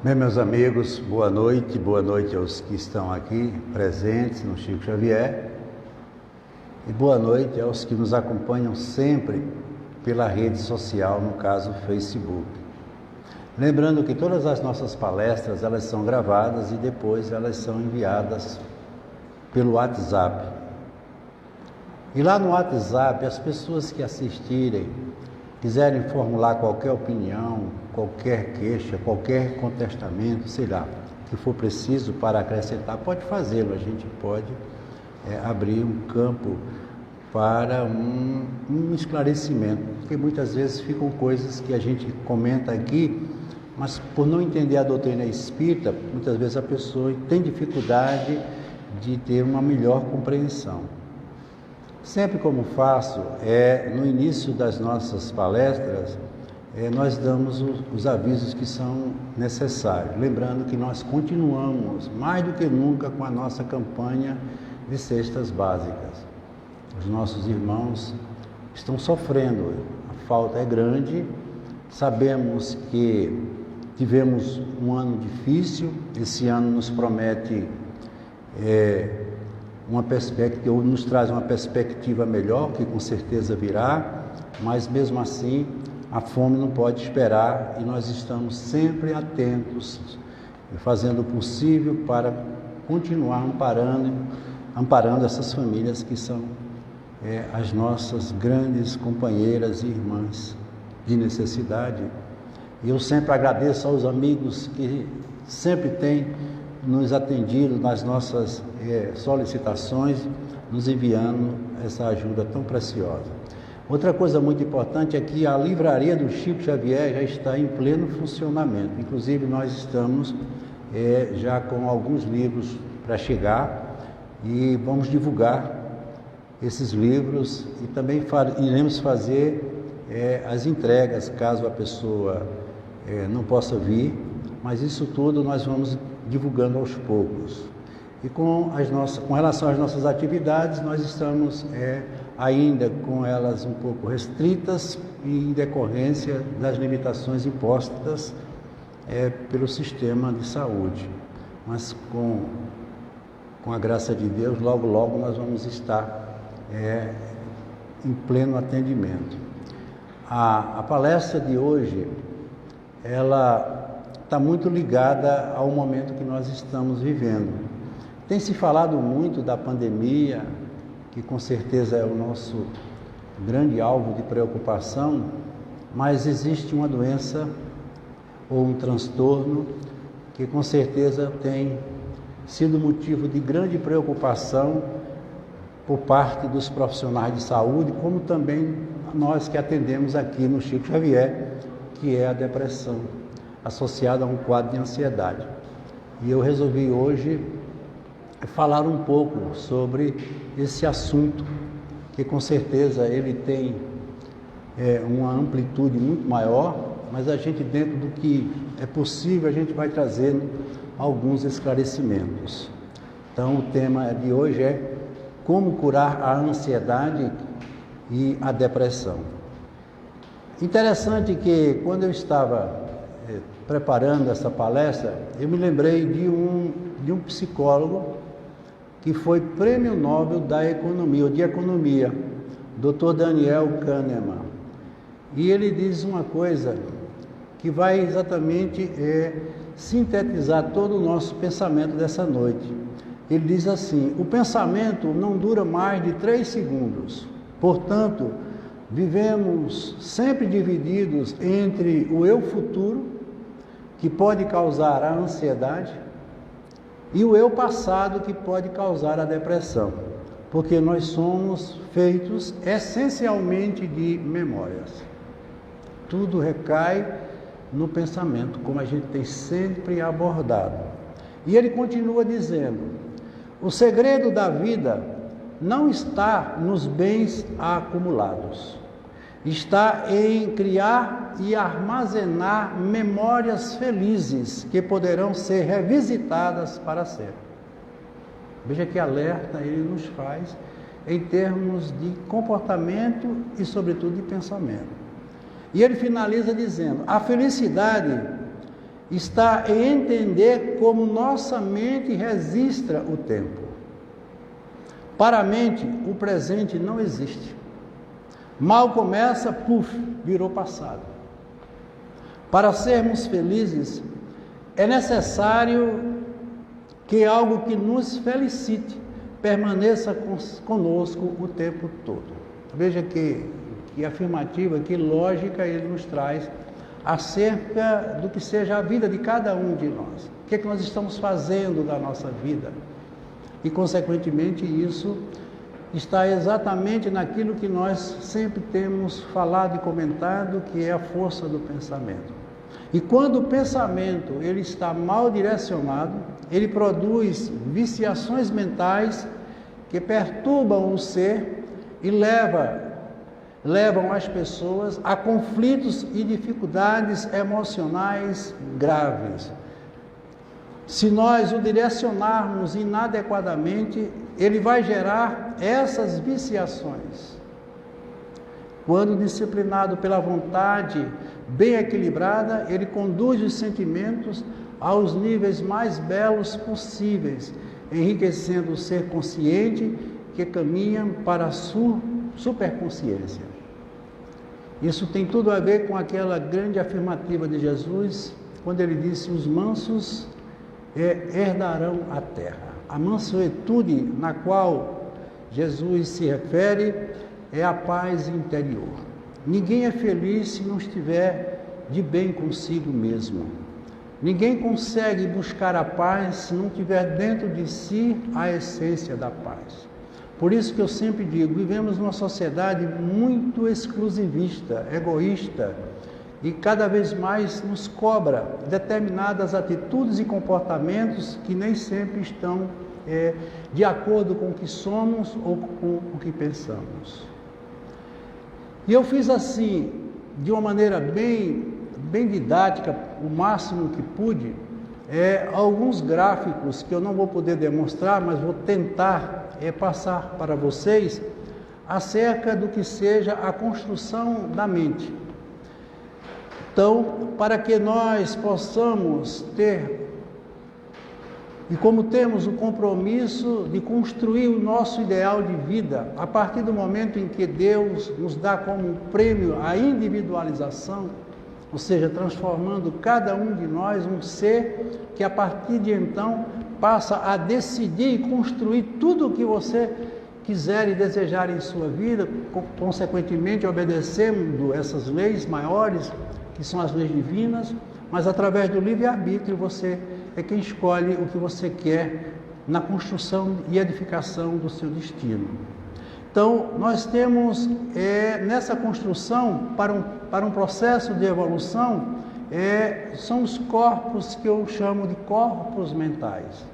Bem, meus amigos, boa noite aos que estão aqui presentes no Chico Xavier e boa noite aos que nos acompanham sempre pela rede social, no caso Facebook. Lembrando que todas as nossas palestras, elas são gravadas e depois elas são enviadas pelo WhatsApp. E lá no WhatsApp, as pessoas que assistirem, quiserem formular qualquer opinião, qualquer queixa, qualquer contestamento, sei lá, que for preciso para acrescentar, pode fazê-lo. A gente pode abrir um campo para um esclarecimento, porque muitas vezes ficam coisas que a gente comenta aqui, mas por não entender a doutrina espírita, muitas vezes a pessoa tem dificuldade de ter uma melhor compreensão. Sempre como faço, no início das nossas palestras, nós damos os avisos que são necessários. Lembrando que nós continuamos, mais do que nunca, com a nossa campanha de cestas básicas. Os nossos irmãos estão sofrendo, a falta é grande, sabemos que tivemos um ano difícil, esse ano nos promete nos traz uma perspectiva melhor, que com certeza virá, mas mesmo assim a fome não pode esperar e nós estamos sempre atentos, fazendo o possível para continuar amparando essas famílias que são as nossas grandes companheiras e irmãs de necessidade. E eu sempre agradeço aos amigos que sempre têm nos atendido nas nossas solicitações, nos enviando essa ajuda tão preciosa. Outra coisa muito importante é que a livraria do Chico Xavier já está em pleno funcionamento. Inclusive, nós estamos já com alguns livros para chegar e vamos divulgar esses livros e também iremos fazer as entregas, caso a pessoa não possa vir, mas isso tudo nós vamos divulgando aos poucos. E com relação às nossas atividades, nós estamos ainda com elas um pouco restritas em decorrência das limitações impostas pelo sistema de saúde. Mas com a graça de Deus, logo nós vamos estar em pleno atendimento. A palestra de hoje, ela está muito ligada ao momento que nós estamos vivendo. Tem se falado muito da pandemia, que com certeza é o nosso grande alvo de preocupação, mas existe uma doença ou um transtorno que com certeza tem sido motivo de grande preocupação por parte dos profissionais de saúde, como também nós que atendemos aqui no Chico Xavier, que é a depressão, associada a um quadro de ansiedade. E eu resolvi hoje falar um pouco sobre esse assunto, que com certeza ele tem uma amplitude muito maior, mas a gente, dentro do que é possível, a gente vai trazendo alguns esclarecimentos. Então, o tema de hoje é como curar a ansiedade e a depressão. Interessante que, quando eu estava preparando essa palestra, eu me lembrei de um psicólogo que foi Prêmio Nobel da Economia, ou de Economia, Dr. Daniel Kahneman. E ele diz uma coisa que vai exatamente sintetizar todo o nosso pensamento dessa noite. Ele diz assim: o pensamento não dura mais de 3 segundos, portanto, vivemos sempre divididos entre o eu futuro, que pode causar a ansiedade, e o eu passado, que pode causar a depressão, porque nós somos feitos essencialmente de memórias. Tudo recai no pensamento, como a gente tem sempre abordado. E ele continua dizendo: o segredo da vida não está nos bens acumulados, está em criar e armazenar memórias felizes que poderão ser revisitadas para sempre. Veja que alerta ele nos faz em termos de comportamento e, sobretudo, de pensamento. E ele finaliza dizendo: a felicidade está em entender como nossa mente registra o tempo. Para a mente, o presente não existe. Mal começa, puf, virou passado. Para sermos felizes, é necessário que algo que nos felicite permaneça conosco o tempo todo. Veja que afirmativa, que lógica ele nos traz acerca do que seja a vida de cada um de nós. O que é que nós estamos fazendo da nossa vida? E, consequentemente, isso está exatamente naquilo que nós sempre temos falado e comentado, que é a força do pensamento. E quando o pensamento ele está mal direcionado, ele produz viciações mentais que perturbam o ser e levam as pessoas a conflitos e dificuldades emocionais graves. Se nós o direcionarmos inadequadamente, ele vai gerar essas viciações. Quando disciplinado pela vontade bem equilibrada, ele conduz os sentimentos aos níveis mais belos possíveis, enriquecendo o ser consciente que caminha para a superconsciência. Isso tem tudo a ver com aquela grande afirmativa de Jesus, quando ele disse: os mansos herdarão a terra. A mansuetude na qual Jesus se refere é a paz interior. Ninguém é feliz se não estiver de bem consigo mesmo. Ninguém consegue buscar a paz se não tiver dentro de si a essência da paz. Por isso que eu sempre digo, vivemos numa sociedade muito exclusivista, egoísta, e cada vez mais nos cobra determinadas atitudes e comportamentos que nem sempre estão de acordo com o que somos ou com o que pensamos. E eu fiz assim, de uma maneira bem didática, o máximo que pude, alguns gráficos que eu não vou poder demonstrar, mas vou tentar passar para vocês acerca do que seja a construção da mente. Então, para que nós possamos ter, e como temos o compromisso de construir o nosso ideal de vida, a partir do momento em que Deus nos dá como prêmio a individualização, ou seja, transformando cada um de nós um ser que a partir de então passa a decidir e construir tudo o que você quiser e desejar em sua vida, consequentemente obedecendo essas leis maiores, que são as leis divinas, mas através do livre-arbítrio você é quem escolhe o que você quer na construção e edificação do seu destino. Então, nós temos nessa construção, para um processo de evolução, são os corpos que eu chamo de corpos mentais.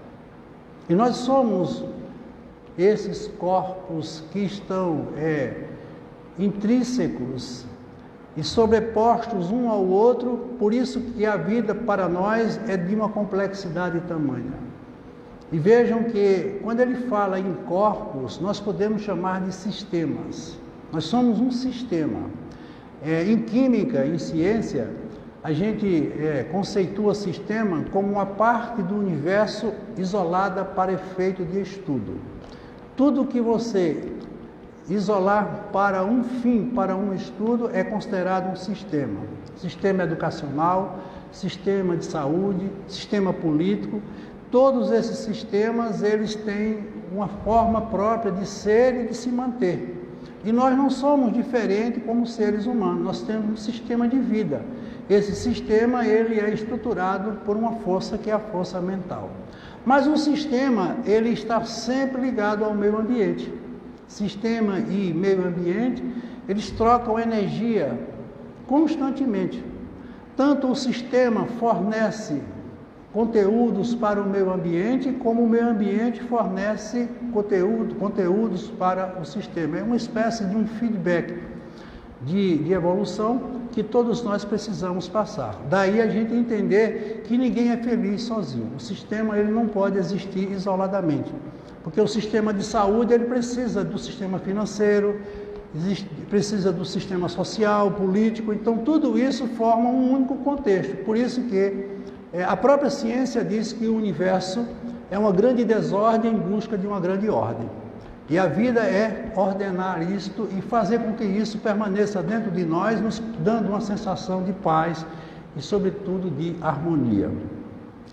E nós somos esses corpos que estão intrínsecos e sobrepostos um ao outro, por isso que a vida para nós é de uma complexidade tamanha. E vejam que quando ele fala em corpos, nós podemos chamar de sistemas. Nós somos um sistema. Em química, em ciência, a gente conceitua sistema como uma parte do universo isolada para efeito de estudo. Tudo que você isolar para um fim, para um estudo, é considerado um sistema. Sistema educacional, sistema de saúde, sistema político. Todos esses sistemas, eles têm uma forma própria de ser e de se manter. E nós não somos diferentes como seres humanos, nós temos um sistema de vida. Esse sistema, ele é estruturado por uma força que é a força mental. Mas o sistema, ele está sempre ligado ao meio ambiente. Sistema e meio ambiente, eles trocam energia constantemente. Tanto o sistema fornece conteúdos para o meio ambiente, como o meio ambiente fornece conteúdos para o sistema. É uma espécie de um feedback de evolução que todos nós precisamos passar. Daí a gente entender que ninguém é feliz sozinho. O sistema ele não pode existir isoladamente, porque o sistema de saúde ele precisa do sistema financeiro, precisa do sistema social, político, então tudo isso forma um único contexto. Por isso que A própria ciência diz que o universo é uma grande desordem em busca de uma grande ordem. E a vida é ordenar isto e fazer com que isso permaneça dentro de nós, nos dando uma sensação de paz e, sobretudo, de harmonia.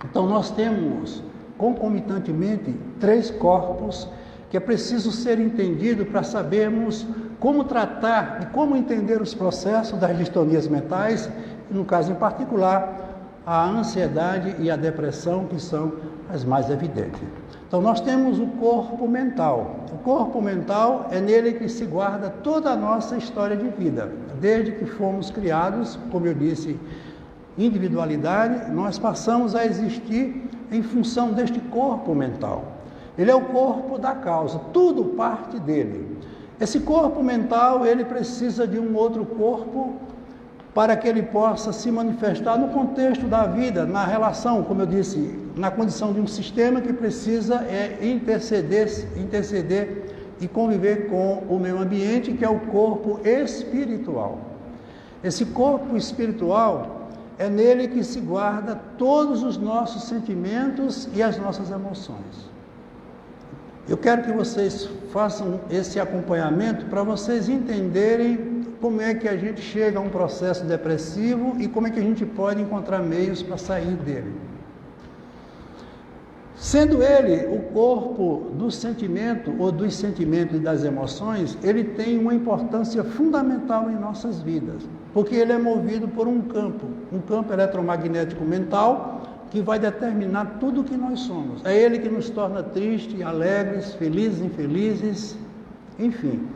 Então, nós temos, concomitantemente, 3 corpos que é preciso ser entendido para sabermos como tratar e como entender os processos das distonias mentais, e no caso em particular, a ansiedade e a depressão, que são as mais evidentes. Então, nós temos o corpo mental. O corpo mental é nele que se guarda toda a nossa história de vida. Desde que fomos criados, como eu disse, individualidade, nós passamos a existir em função deste corpo mental. Ele é o corpo da causa, tudo parte dele. Esse corpo mental, ele precisa de um outro corpo para que ele possa se manifestar no contexto da vida, na relação, como eu disse, na condição de um sistema que precisa interceder e conviver com o meio ambiente, que é o corpo espiritual. Esse corpo espiritual é nele que se guarda todos os nossos sentimentos e as nossas emoções. Eu quero que vocês façam esse acompanhamento para vocês entenderem como é que a gente chega a um processo depressivo e como é que a gente pode encontrar meios para sair dele. Sendo ele o corpo do sentimento ou dos sentimentos e das emoções, ele tem uma importância fundamental em nossas vidas, porque ele é movido por um campo eletromagnético mental que vai determinar tudo o que nós somos. É ele que nos torna tristes, alegres, felizes, infelizes, enfim.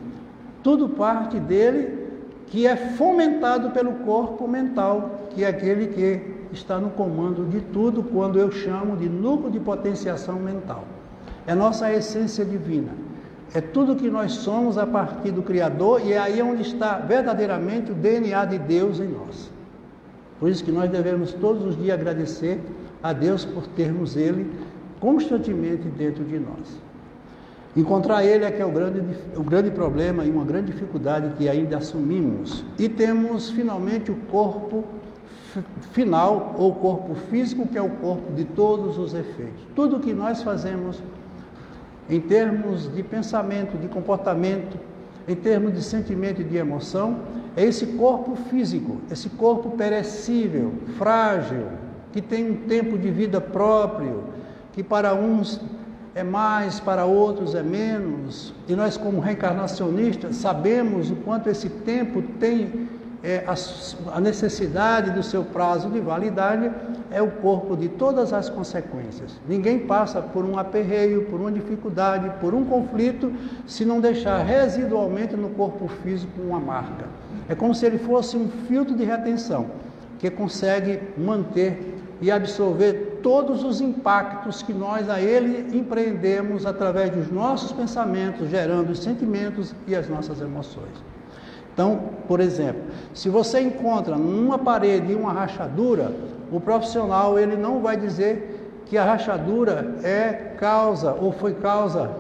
Tudo parte dele, que é fomentado pelo corpo mental, que é aquele que está no comando de tudo, quando eu chamo de núcleo de potenciação mental. É nossa essência divina. É tudo que nós somos a partir do Criador, e é aí onde está verdadeiramente o DNA de Deus em nós. Por isso que nós devemos todos os dias agradecer a Deus por termos Ele constantemente dentro de nós. Encontrar Ele é que é o grande problema e uma grande dificuldade que ainda assumimos. E temos finalmente o corpo final, ou corpo físico, que é o corpo de todos os efeitos. Tudo que nós fazemos em termos de pensamento, de comportamento, em termos de sentimento e de emoção, é esse corpo físico, esse corpo perecível, frágil, que tem um tempo de vida próprio, que para uns é mais, para outros é menos, e nós, como reencarnacionistas, sabemos o quanto esse tempo tem a necessidade do seu prazo de validade. É o corpo de todas as consequências. Ninguém passa por um aperreio, por uma dificuldade, por um conflito, se não deixar residualmente no corpo físico uma marca. É como se ele fosse um filtro de retenção, que consegue manter e absorver todos os impactos que nós a ele empreendemos através dos nossos pensamentos, gerando os sentimentos e as nossas emoções. Então, por exemplo, se você encontra numa parede uma rachadura, o profissional ele não vai dizer que a rachadura é causa ou foi causa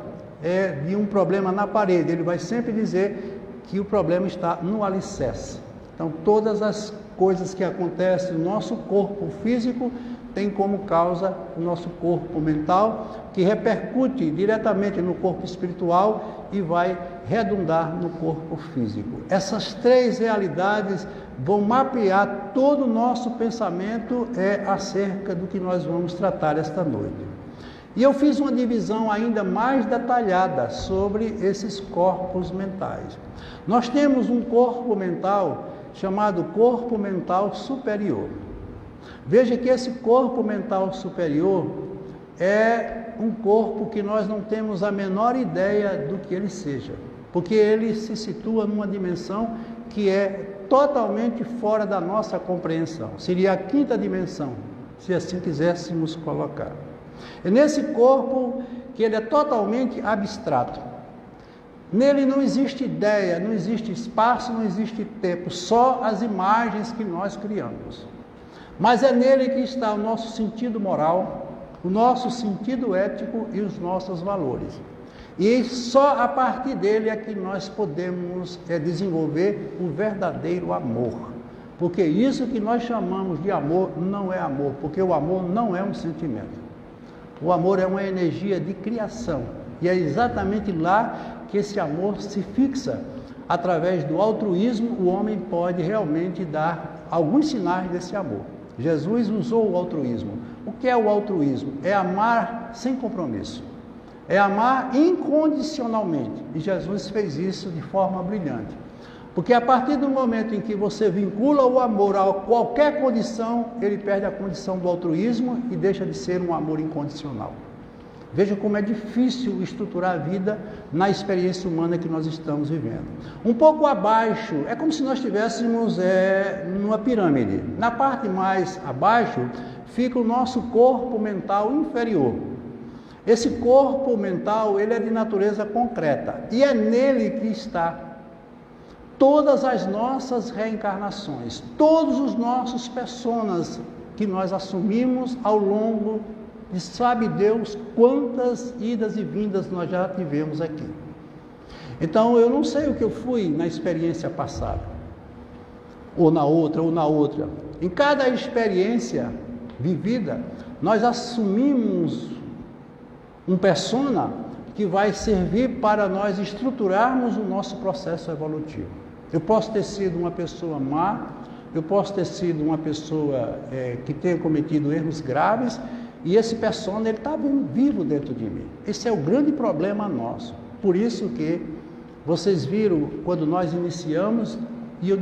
de um problema na parede, ele vai sempre dizer que o problema está no alicerce. Então, todas as coisas que acontecem no nosso corpo físico tem como causa o nosso corpo mental, que repercute diretamente no corpo espiritual e vai redundar no corpo físico. Essas 3 realidades vão mapear todo o nosso pensamento acerca do que nós vamos tratar esta noite. E eu fiz uma divisão ainda mais detalhada sobre esses corpos mentais. Nós temos um corpo mental chamado corpo mental superior. Veja que esse corpo mental superior é um corpo que nós não temos a menor ideia do que ele seja, porque ele se situa numa dimensão que é totalmente fora da nossa compreensão. Seria a 5ª dimensão, se assim quiséssemos colocar. É nesse corpo que ele é totalmente abstrato. Nele não existe ideia, não existe espaço, não existe tempo, só as imagens que nós criamos. Mas é nele que está o nosso sentido moral, o nosso sentido ético e os nossos valores. E só a partir dele é que nós podemos desenvolver um verdadeiro amor. porque isso que nós chamamos de amor não é amor, porque o amor não é um sentimento. O amor é uma energia de criação, e é exatamente lá que esse amor se fixa. Através do altruísmo, o homem pode realmente dar alguns sinais desse amor. Jesus usou o altruísmo. O que é o altruísmo? É amar sem compromisso. É amar incondicionalmente. E Jesus fez isso de forma brilhante. Porque a partir do momento em que você vincula o amor a qualquer condição, ele perde a condição do altruísmo e deixa de ser um amor incondicional. Veja como é difícil estruturar a vida na experiência humana que nós estamos vivendo. Um pouco abaixo, é como se nós estivéssemos numa pirâmide. Na parte mais abaixo, fica o nosso corpo mental inferior. Esse corpo mental, ele é de natureza concreta. E é nele que está todas as nossas reencarnações, todos os nossos personas que nós assumimos ao longo e sabe Deus quantas idas e vindas nós já tivemos aqui. Então eu não sei o que eu fui na experiência passada, ou na outra. Em cada experiência vivida, nós assumimos um persona que vai servir para nós estruturarmos o nosso processo evolutivo. Eu posso ter sido uma pessoa má, eu posso ter sido uma pessoa que tenha cometido erros graves, e esse persona, ele está vivo dentro de mim. Esse é o grande problema nosso. Por isso que vocês viram, quando nós iniciamos, eu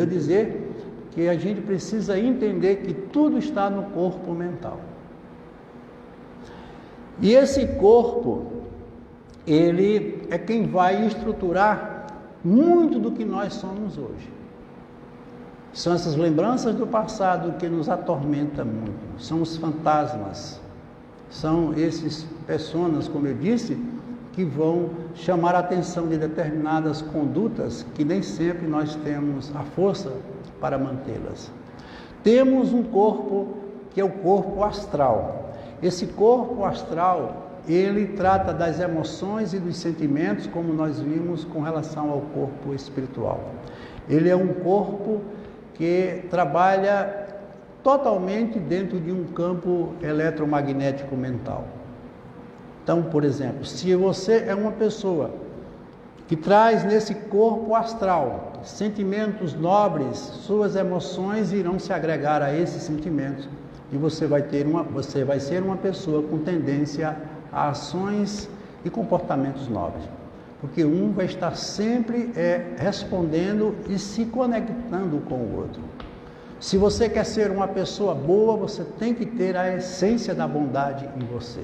dizer que a gente precisa entender que tudo está no corpo mental. E esse corpo, ele é quem vai estruturar muito do que nós somos hoje. São essas lembranças do passado que nos atormentam muito. São os fantasmas. São esses personas, como eu disse, que vão chamar a atenção de determinadas condutas que nem sempre nós temos a força para mantê-las. Temos um corpo que é o corpo astral. Esse corpo astral, ele trata das emoções e dos sentimentos, como nós vimos com relação ao corpo espiritual. Ele é um corpo que trabalha totalmente dentro de um campo eletromagnético mental. Então, por exemplo, se você é uma pessoa que traz nesse corpo astral sentimentos nobres, suas emoções irão se agregar a esses sentimentos e você vai ser uma pessoa com tendência a ações e comportamentos nobres. Porque um vai estar sempre respondendo e se conectando com o outro. Se você quer ser uma pessoa boa, você tem que ter a essência da bondade em você.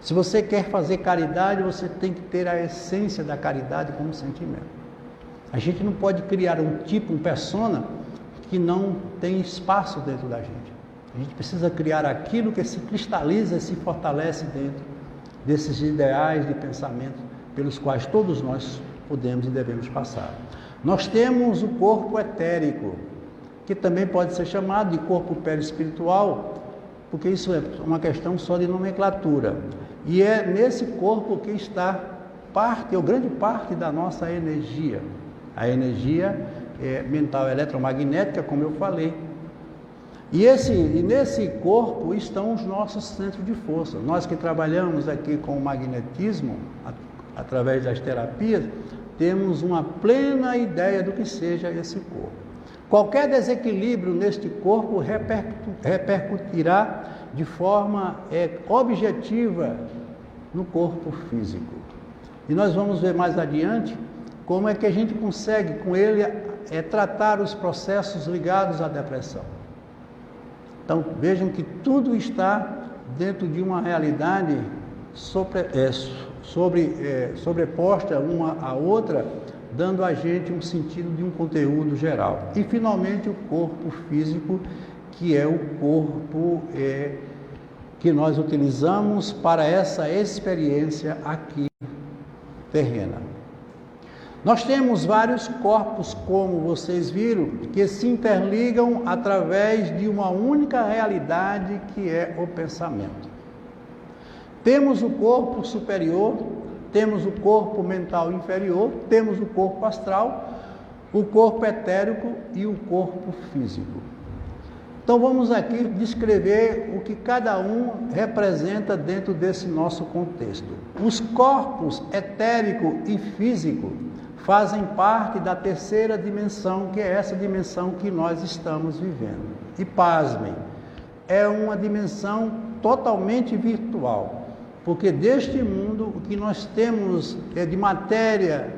Se você quer fazer caridade, você tem que ter a essência da caridade como sentimento. A gente não pode criar um persona que não tem espaço dentro da gente. A gente precisa criar aquilo que se cristaliza e se fortalece dentro desses ideais de pensamento pelos quais todos nós podemos e devemos passar. Nós temos o corpo etérico, que também pode ser chamado de corpo perispiritual, porque isso é uma questão só de nomenclatura. E é nesse corpo que está grande parte da nossa energia. A energia mental eletromagnética, como eu falei. E nesse corpo estão os nossos centros de força. Nós que trabalhamos aqui com o magnetismo, através das terapias, temos uma plena ideia do que seja esse corpo. Qualquer desequilíbrio neste corpo repercutirá de forma objetiva no corpo físico. E nós vamos ver mais adiante como é que a gente consegue com ele tratar os processos ligados à depressão. Então vejam que tudo está dentro de uma realidade sobreposta uma à outra, dando a gente um sentido de um conteúdo geral. E finalmente o corpo físico, que é o corpo que nós utilizamos para essa experiência aqui terrena. Nós temos vários corpos, como vocês viram, que se interligam através de uma única realidade, que é o pensamento. Temos o corpo superior, temos o corpo mental inferior, temos o corpo astral. o corpo etérico e o corpo físico. Então vamos aqui descrever o que cada um representa dentro desse nosso contexto. Os corpos etérico e físico fazem parte da terceira dimensão, que é essa dimensão que nós estamos vivendo. E pasmem, é uma dimensão totalmente virtual, porque deste mundo o que nós temos é de matéria,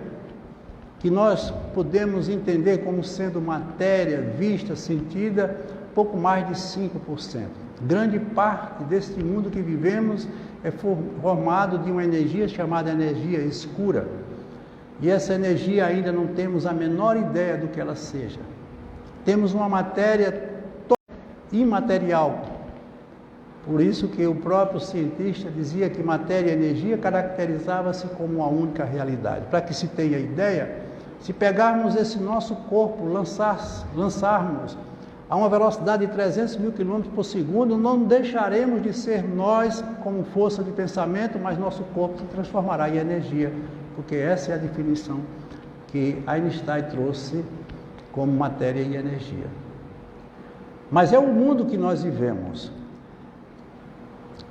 que nós podemos entender como sendo matéria vista, sentida, pouco mais de 5%. Grande parte deste mundo que vivemos é formado de uma energia chamada energia escura. E essa energia ainda não temos a menor ideia do que ela seja. Temos uma matéria imaterial. Por isso que o próprio cientista dizia que matéria e energia caracterizava-se como uma única realidade. Para que se tenha ideia, se pegarmos esse nosso corpo, lançarmos a uma velocidade de 300 mil km por segundo, não deixaremos de ser nós como força de pensamento, mas nosso corpo se transformará em energia, porque essa é a definição que Einstein trouxe como matéria e energia. Mas é o mundo que nós vivemos.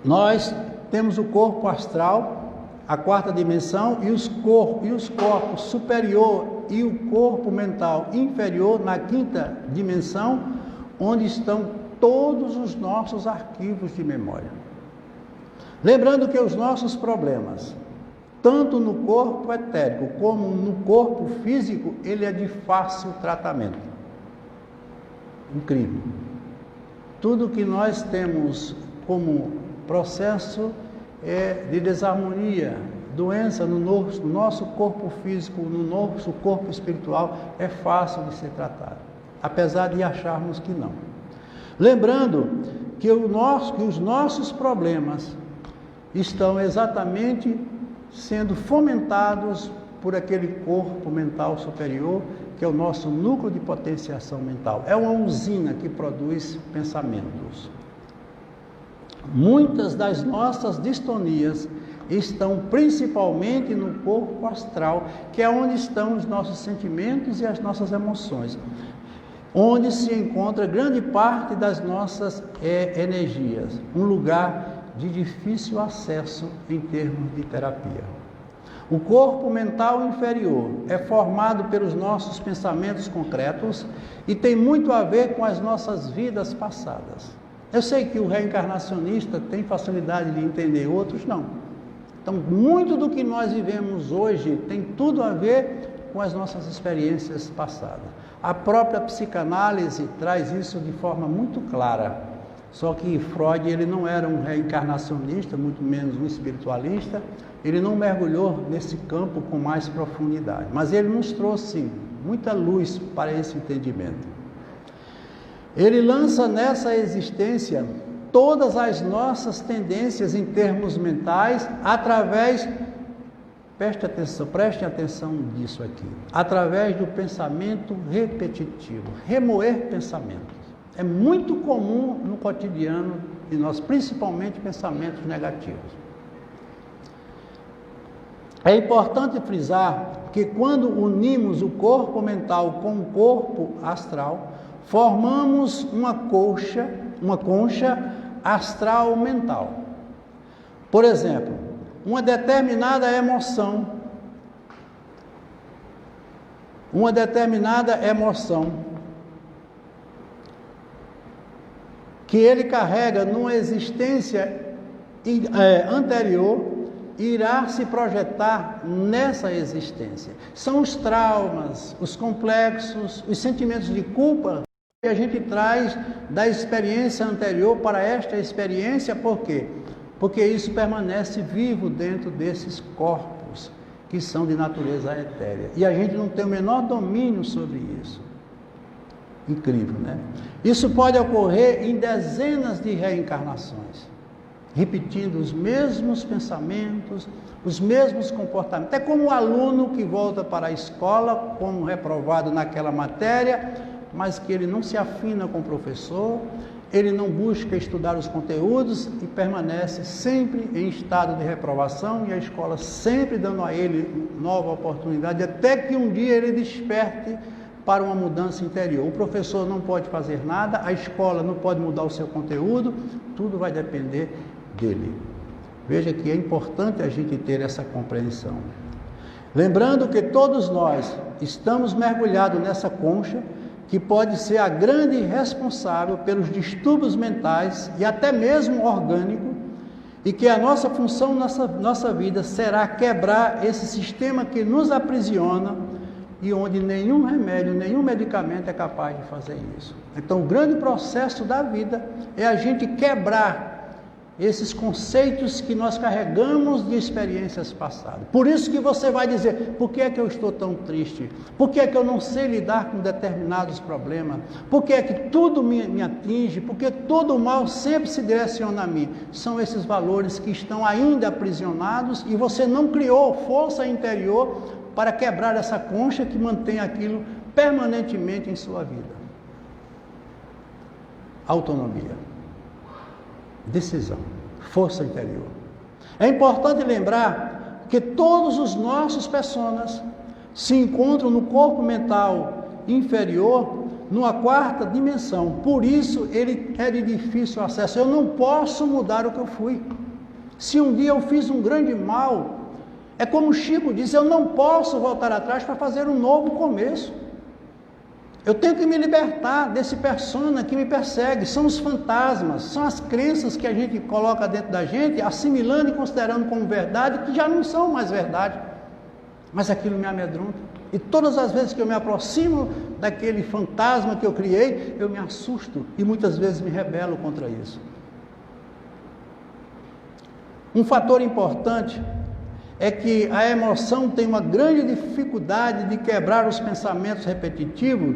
Nós temos o corpo astral, a quarta dimensão, e os corpos superior e o corpo mental inferior na quinta dimensão, onde estão todos os nossos arquivos de memória. Lembrando que os nossos problemas, tanto no corpo etérico como no corpo físico, ele é de fácil tratamento. Incrível. Tudo que nós temos como processo de desarmonia, doença no nosso corpo físico, no nosso corpo espiritual, é fácil de ser tratado, apesar de acharmos que não. Lembrando que os nossos problemas estão exatamente sendo fomentados por aquele corpo mental superior, que é o nosso núcleo de potenciação mental. É uma usina que produz pensamentos. Muitas das nossas distonias estão principalmente no corpo astral, que é onde estão os nossos sentimentos e as nossas emoções, onde se encontra grande parte das nossas energias, um lugar de difícil acesso em termos de terapia. O corpo mental inferior é formado pelos nossos pensamentos concretos e tem muito a ver com as nossas vidas passadas. Eu sei que o reencarnacionista tem facilidade de entender, outros não. Então, muito do que nós vivemos hoje tem tudo a ver com as nossas experiências passadas. A própria psicanálise traz isso de forma muito clara. Só que Freud, ele não era um reencarnacionista, muito menos um espiritualista. Ele não mergulhou nesse campo com mais profundidade. Mas ele nos trouxe muita luz para esse entendimento. Ele lança nessa existência todas as nossas tendências em termos mentais através, prestem atenção nisso aqui, através do pensamento repetitivo, remoer pensamentos. É muito comum no cotidiano de nós, principalmente pensamentos negativos. É importante frisar que quando unimos o corpo mental com o corpo astral, formamos uma concha astral mental. Por exemplo, uma determinada emoção que ele carrega numa existência anterior, irá se projetar nessa existência. São os traumas, os complexos, os sentimentos de culpa que a gente traz da experiência anterior para esta experiência. Por quê? Porque isso permanece vivo dentro desses corpos que são de natureza etérea. E a gente não tem o menor domínio sobre isso. Incrível, né? Isso pode ocorrer em dezenas de reencarnações, repetindo os mesmos pensamentos, os mesmos comportamentos. É como o aluno que volta para a escola como reprovado naquela matéria, mas que ele não se afina com o professor, ele não busca estudar os conteúdos e permanece sempre em estado de reprovação, e a escola sempre dando a ele nova oportunidade, até que um dia ele desperte para uma mudança interior. O professor não pode fazer nada, a escola não pode mudar o seu conteúdo, tudo vai depender dele. Veja que é importante a gente ter essa compreensão. Lembrando que todos nós estamos mergulhados nessa concha, que pode ser a grande responsável pelos distúrbios mentais e até mesmo orgânicos, e que a nossa função, nossa vida será quebrar esse sistema que nos aprisiona e onde nenhum remédio, nenhum medicamento é capaz de fazer isso. Então, o grande processo da vida é a gente quebrar esses conceitos que nós carregamos de experiências passadas. Por isso que você vai dizer, por que é que eu estou tão triste? Por que é que eu não sei lidar com determinados problemas? Por que é que tudo me atinge? Por que todo o mal sempre se direciona a mim? São esses valores que estão ainda aprisionados e você não criou força interior para quebrar essa concha que mantém aquilo permanentemente em sua vida. Autonomia. Decisão, força interior. É importante lembrar que todos os nossos personas se encontram no corpo mental inferior, numa quarta dimensão. Por isso, ele é de difícil acesso. Eu não posso mudar o que eu fui. Se um dia eu fiz um grande mal, é como Chico diz, eu não posso voltar atrás para fazer um novo começo. Eu tenho que me libertar desse persona que me persegue. São os fantasmas, são as crenças que a gente coloca dentro da gente, assimilando e considerando como verdade, que já não são mais verdade. Mas aquilo me amedronta. E todas as vezes que eu me aproximo daquele fantasma que eu criei, eu me assusto e muitas vezes me rebelo contra isso. Um fator importante é que a emoção tem uma grande dificuldade de quebrar os pensamentos repetitivos,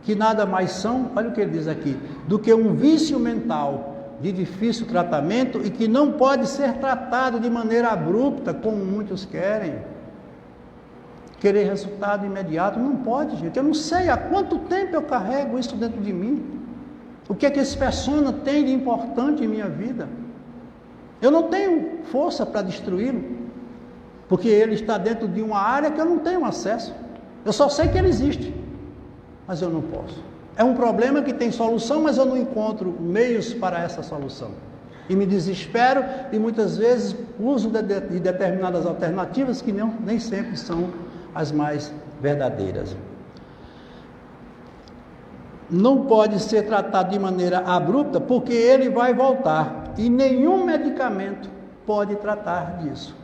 que nada mais são, olha o que ele diz aqui, do que um vício mental de difícil tratamento e que não pode ser tratado de maneira abrupta, como muitos querem. Querer resultado imediato, não pode, gente. Eu não sei há quanto tempo eu carrego isso dentro de mim. O que é que esse persona tem de importante em minha vida? Eu não tenho força para destruí-lo, porque ele está dentro de uma área que eu não tenho acesso. Eu só sei que ele existe, mas eu não posso. É um problema que tem solução, mas eu não encontro meios para essa solução. E me desespero e muitas vezes uso de determinadas alternativas que nem sempre são as mais verdadeiras. Não pode ser tratado de maneira abrupta, porque ele vai voltar. E nenhum medicamento pode tratar disso.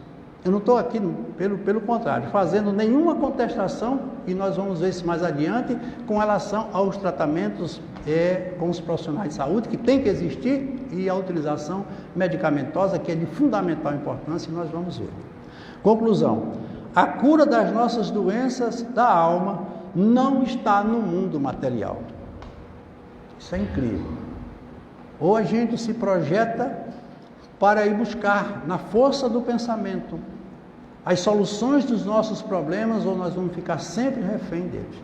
Eu não estou aqui, pelo contrário, fazendo nenhuma contestação, e nós vamos ver isso mais adiante, com relação aos tratamentos com os profissionais de saúde, que tem que existir, e a utilização medicamentosa, que é de fundamental importância, e nós vamos ver. Conclusão: a cura das nossas doenças da alma não está no mundo material. Isso é incrível. Ou a gente se projeta para ir buscar, na força do pensamento, as soluções dos nossos problemas, ou nós vamos ficar sempre refém deles.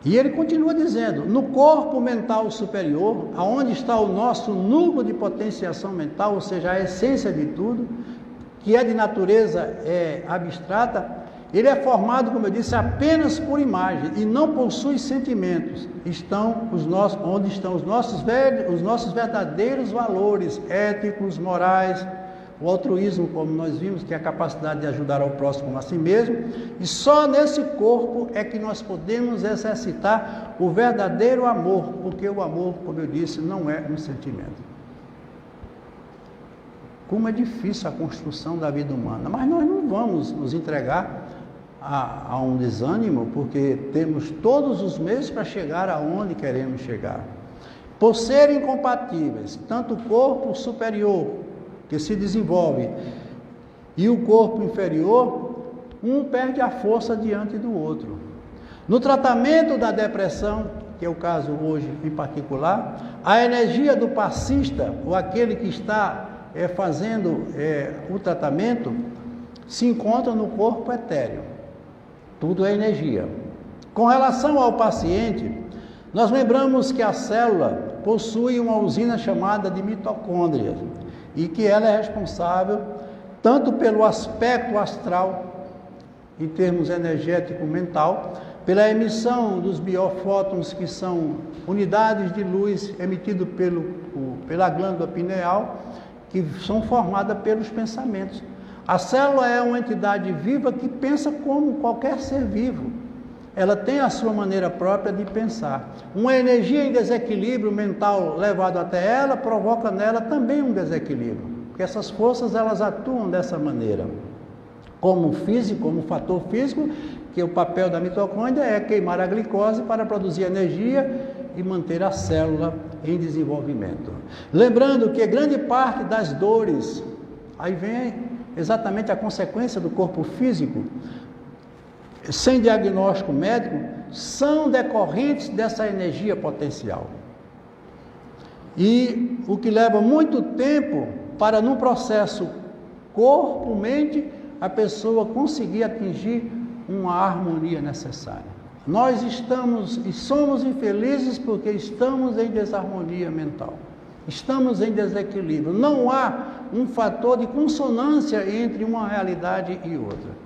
E ele continua dizendo, no corpo mental superior, aonde está o nosso núcleo de potenciação mental, ou seja, a essência de tudo, que é de natureza abstrata, ele é formado, como eu disse, apenas por imagem e não possui sentimentos. Onde estão os nossos verdadeiros valores éticos, morais, o altruísmo, como nós vimos, que é a capacidade de ajudar ao próximo como a si mesmo. E só nesse corpo é que nós podemos exercitar o verdadeiro amor, porque o amor, como eu disse, não é um sentimento. Como é difícil a construção da vida humana, mas nós não vamos nos entregar a um desânimo, porque temos todos os meios para chegar aonde queremos chegar. Por serem compatíveis, tanto o corpo superior, que se desenvolve, e o corpo inferior, um perde a força diante do outro. No tratamento da depressão, que é o caso hoje em particular, a energia do passista, ou aquele que está fazendo o tratamento, se encontra no corpo etéreo. Tudo é energia. Com relação ao paciente, nós lembramos que a célula possui uma usina chamada de mitocôndria e que ela é responsável tanto pelo aspecto astral em termos energético mental, pela emissão dos biofótons, que são unidades de luz emitidas pela glândula pineal, que são formadas pelos pensamentos. A célula é uma entidade viva que pensa como qualquer ser vivo. Ela tem a sua maneira própria de pensar. Uma energia em desequilíbrio mental levado até ela provoca nela também um desequilíbrio, porque essas forças elas atuam dessa maneira. Como físico, como fator físico, que o papel da mitocôndria é queimar a glicose para produzir energia e manter a célula em desenvolvimento. Lembrando que grande parte das dores, aí vem exatamente a consequência do corpo físico, sem diagnóstico médico, são decorrentes dessa energia potencial. E o que leva muito tempo para, num processo corpo-mente, a pessoa conseguir atingir uma harmonia necessária. Nós estamos e somos infelizes porque estamos em desarmonia mental. Estamos em desequilíbrio. Não há um fator de consonância entre uma realidade e outra.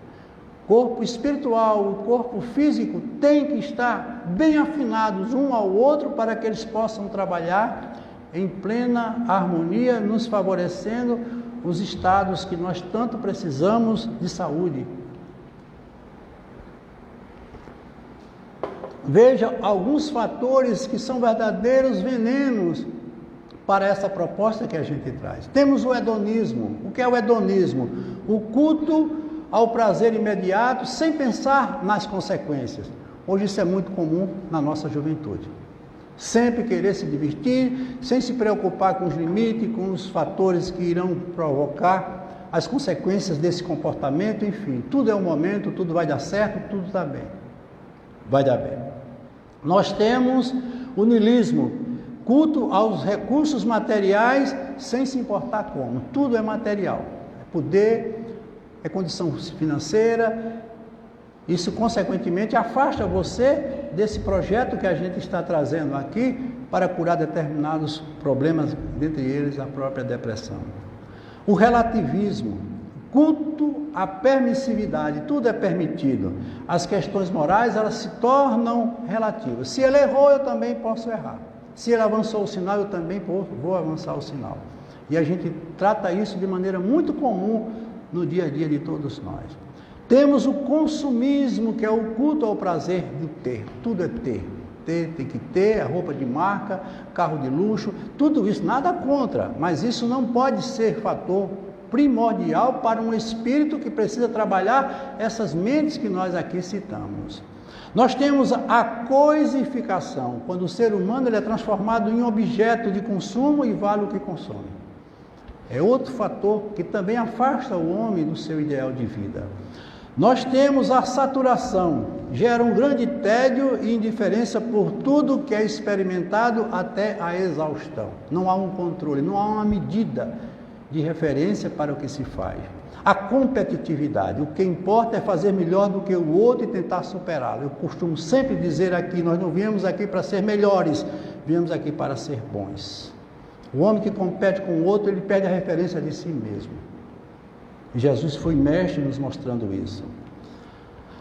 O corpo espiritual, o corpo físico tem que estar bem afinados um ao outro para que eles possam trabalhar em plena harmonia, nos favorecendo os estados que nós tanto precisamos de saúde. Veja alguns fatores que são verdadeiros venenos para essa proposta que a gente traz. Temos o hedonismo. O que é o hedonismo? O culto ao prazer imediato, sem pensar nas consequências. Hoje isso é muito comum na nossa juventude. Sempre querer se divertir, sem se preocupar com os limites, com os fatores que irão provocar as consequências desse comportamento, enfim. Tudo é um momento, tudo vai dar certo, tudo está bem. Vai dar bem. Nós temos o niilismo, culto aos recursos materiais sem se importar como. Tudo é material. É poder, é condição financeira. Isso, consequentemente, afasta você desse projeto que a gente está trazendo aqui para curar determinados problemas, dentre eles a própria depressão. O relativismo, culto à permissividade, tudo é permitido. As questões morais, elas se tornam relativas. Se ele errou, eu também posso errar. Se ele avançou o sinal, eu também vou avançar o sinal. E a gente trata isso de maneira muito comum no dia a dia de todos nós. Temos o consumismo, que é o culto ao prazer do ter. Tudo é ter. Tem que ter a roupa de marca, carro de luxo, tudo isso, nada contra, mas isso não pode ser fator primordial para um espírito que precisa trabalhar essas mentes que nós aqui citamos. Nós temos a coisificação, quando o ser humano ele é transformado em objeto de consumo e vale o que consome. É outro fator que também afasta o homem do seu ideal de vida. Nós temos a saturação, gera um grande tédio e indiferença por tudo que é experimentado até a exaustão. Não há um controle, não há uma medida de referência para o que se faz. A competitividade, o que importa é fazer melhor do que o outro e tentar superá-lo. Eu costumo sempre dizer aqui, nós não viemos aqui para ser melhores, viemos aqui para ser bons. O homem que compete com o outro, ele perde a referência de si mesmo. E Jesus foi mestre nos mostrando isso.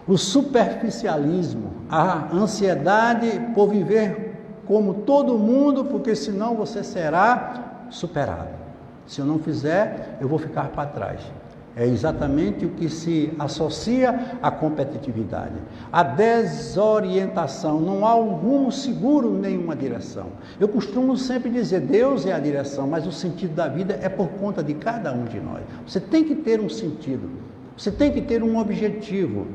O superficialismo, a ansiedade por viver como todo mundo, porque senão você será superado. Se eu não fizer, eu vou ficar para trás. É exatamente o que se associa à competitividade. A desorientação, não há um rumo seguro em nenhuma direção. Eu costumo sempre dizer, Deus é a direção, mas o sentido da vida é por conta de cada um de nós. Você tem que ter um sentido, você tem que ter um objetivo.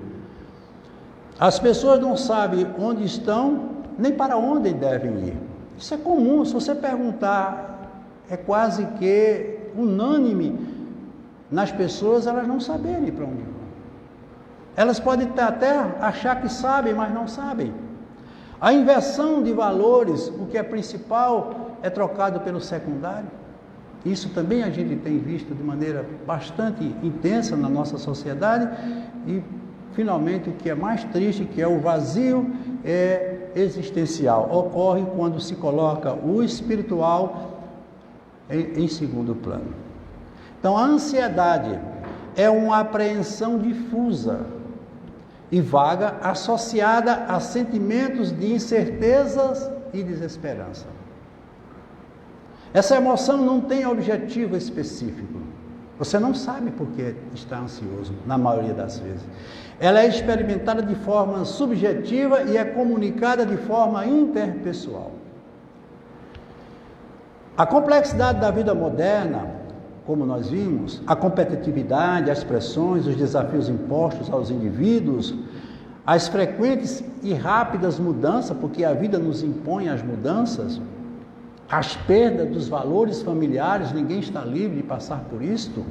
As pessoas não sabem onde estão, nem para onde devem ir. Isso é comum, se você perguntar, é quase que unânime nas pessoas elas não saberem para onde vão. Elas podem até achar que sabem, mas não sabem. A inversão de valores, o que é principal é trocado pelo secundário. Isso também a gente tem visto de maneira bastante intensa na nossa sociedade. E finalmente o que é mais triste, que é o vazio existencial, ocorre quando se coloca o espiritual em segundo plano. Então, a ansiedade é uma apreensão difusa e vaga, associada a sentimentos de incertezas e desesperança. Essa emoção não tem objetivo específico. Você não sabe por que está ansioso, na maioria das vezes. Ela é experimentada de forma subjetiva e é comunicada de forma interpessoal. A complexidade da vida moderna, como nós vimos, a competitividade, as pressões, os desafios impostos aos indivíduos, as frequentes e rápidas mudanças, porque a vida nos impõe as mudanças, as perdas dos valores familiares, ninguém está livre de passar por isto,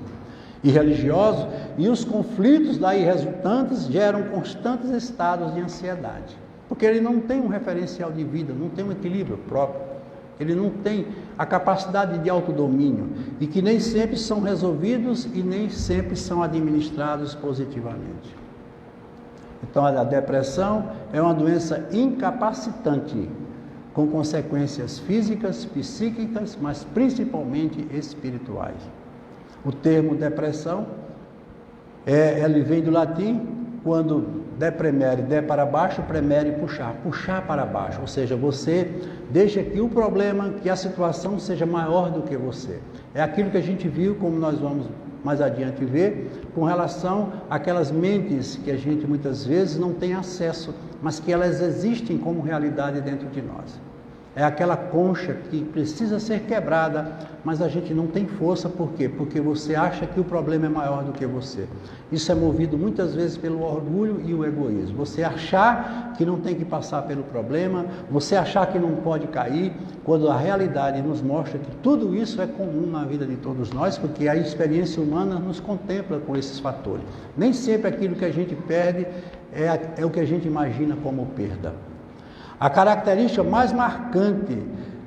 e religiosos, e os conflitos daí resultantes geram constantes estados de ansiedade, porque ele não tem um referencial de vida, não tem um equilíbrio próprio, ele não tem a capacidade de autodomínio, e que nem sempre são resolvidos e nem sempre são administrados positivamente. Então a depressão é uma doença incapacitante, com consequências físicas, psíquicas, mas principalmente espirituais. O termo depressão, ele vem do latim, quando depremere, der para baixo, premere, puxar para baixo, ou seja, você deixa que o problema, que a situação seja maior do que você. É aquilo que a gente viu, como nós vamos mais adiante ver, com relação àquelas mentes que a gente muitas vezes não tem acesso, mas que elas existem como realidade dentro de nós. É aquela concha que precisa ser quebrada, mas a gente não tem força, por quê? Porque você acha que o problema é maior do que você. Isso é movido muitas vezes pelo orgulho e o egoísmo. Você achar que não tem que passar pelo problema, você achar que não pode cair, quando a realidade nos mostra que tudo isso é comum na vida de todos nós, porque a experiência humana nos contempla com esses fatores. Nem sempre aquilo que a gente perde é o que a gente imagina como perda. A característica mais marcante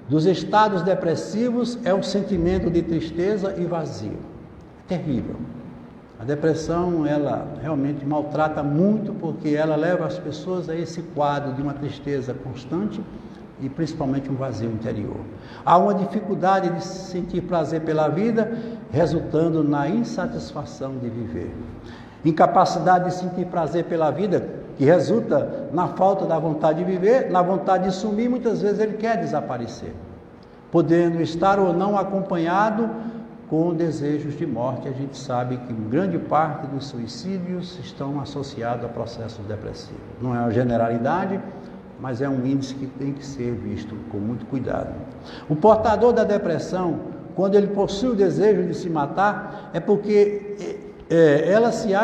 dos estados depressivos é o sentimento de tristeza e vazio. Terrível. A depressão, ela realmente maltrata muito, porque ela leva as pessoas a esse quadro de uma tristeza constante e principalmente um vazio interior. Há uma dificuldade de sentir prazer pela vida, resultando na insatisfação de viver. Incapacidade de sentir prazer pela vida, que resulta na falta da vontade de viver, na vontade de sumir, muitas vezes ele quer desaparecer, podendo estar ou não acompanhado com desejos de morte. A gente sabe que grande parte dos suicídios estão associados a processos depressivos. Não é uma generalidade, mas é um índice que tem que ser visto com muito cuidado. O portador da depressão, quando ele possui o desejo de se matar, é porque ele se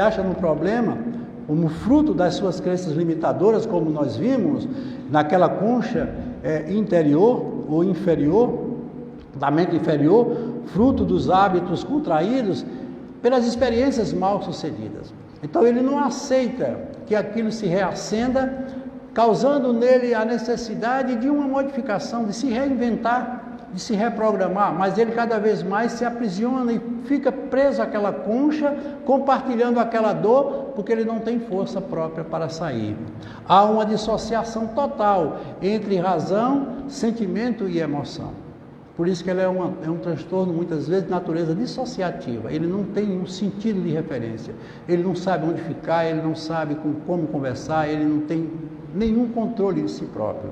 acha no problema como fruto das suas crenças limitadoras, como nós vimos, naquela concha interior ou inferior, da mente inferior, fruto dos hábitos contraídos pelas experiências mal sucedidas. Então ele não aceita que aquilo se reacenda, causando nele a necessidade de uma modificação, de se reinventar, de se reprogramar, mas ele cada vez mais se aprisiona e fica preso àquela concha, compartilhando aquela dor, porque ele não tem força própria para sair. Há uma dissociação total entre razão, sentimento e emoção. Por isso que ele é um transtorno, muitas vezes, de natureza dissociativa. Ele não tem um sentido de referência, ele não sabe onde ficar, ele não sabe como conversar, ele não tem nenhum controle de si próprio.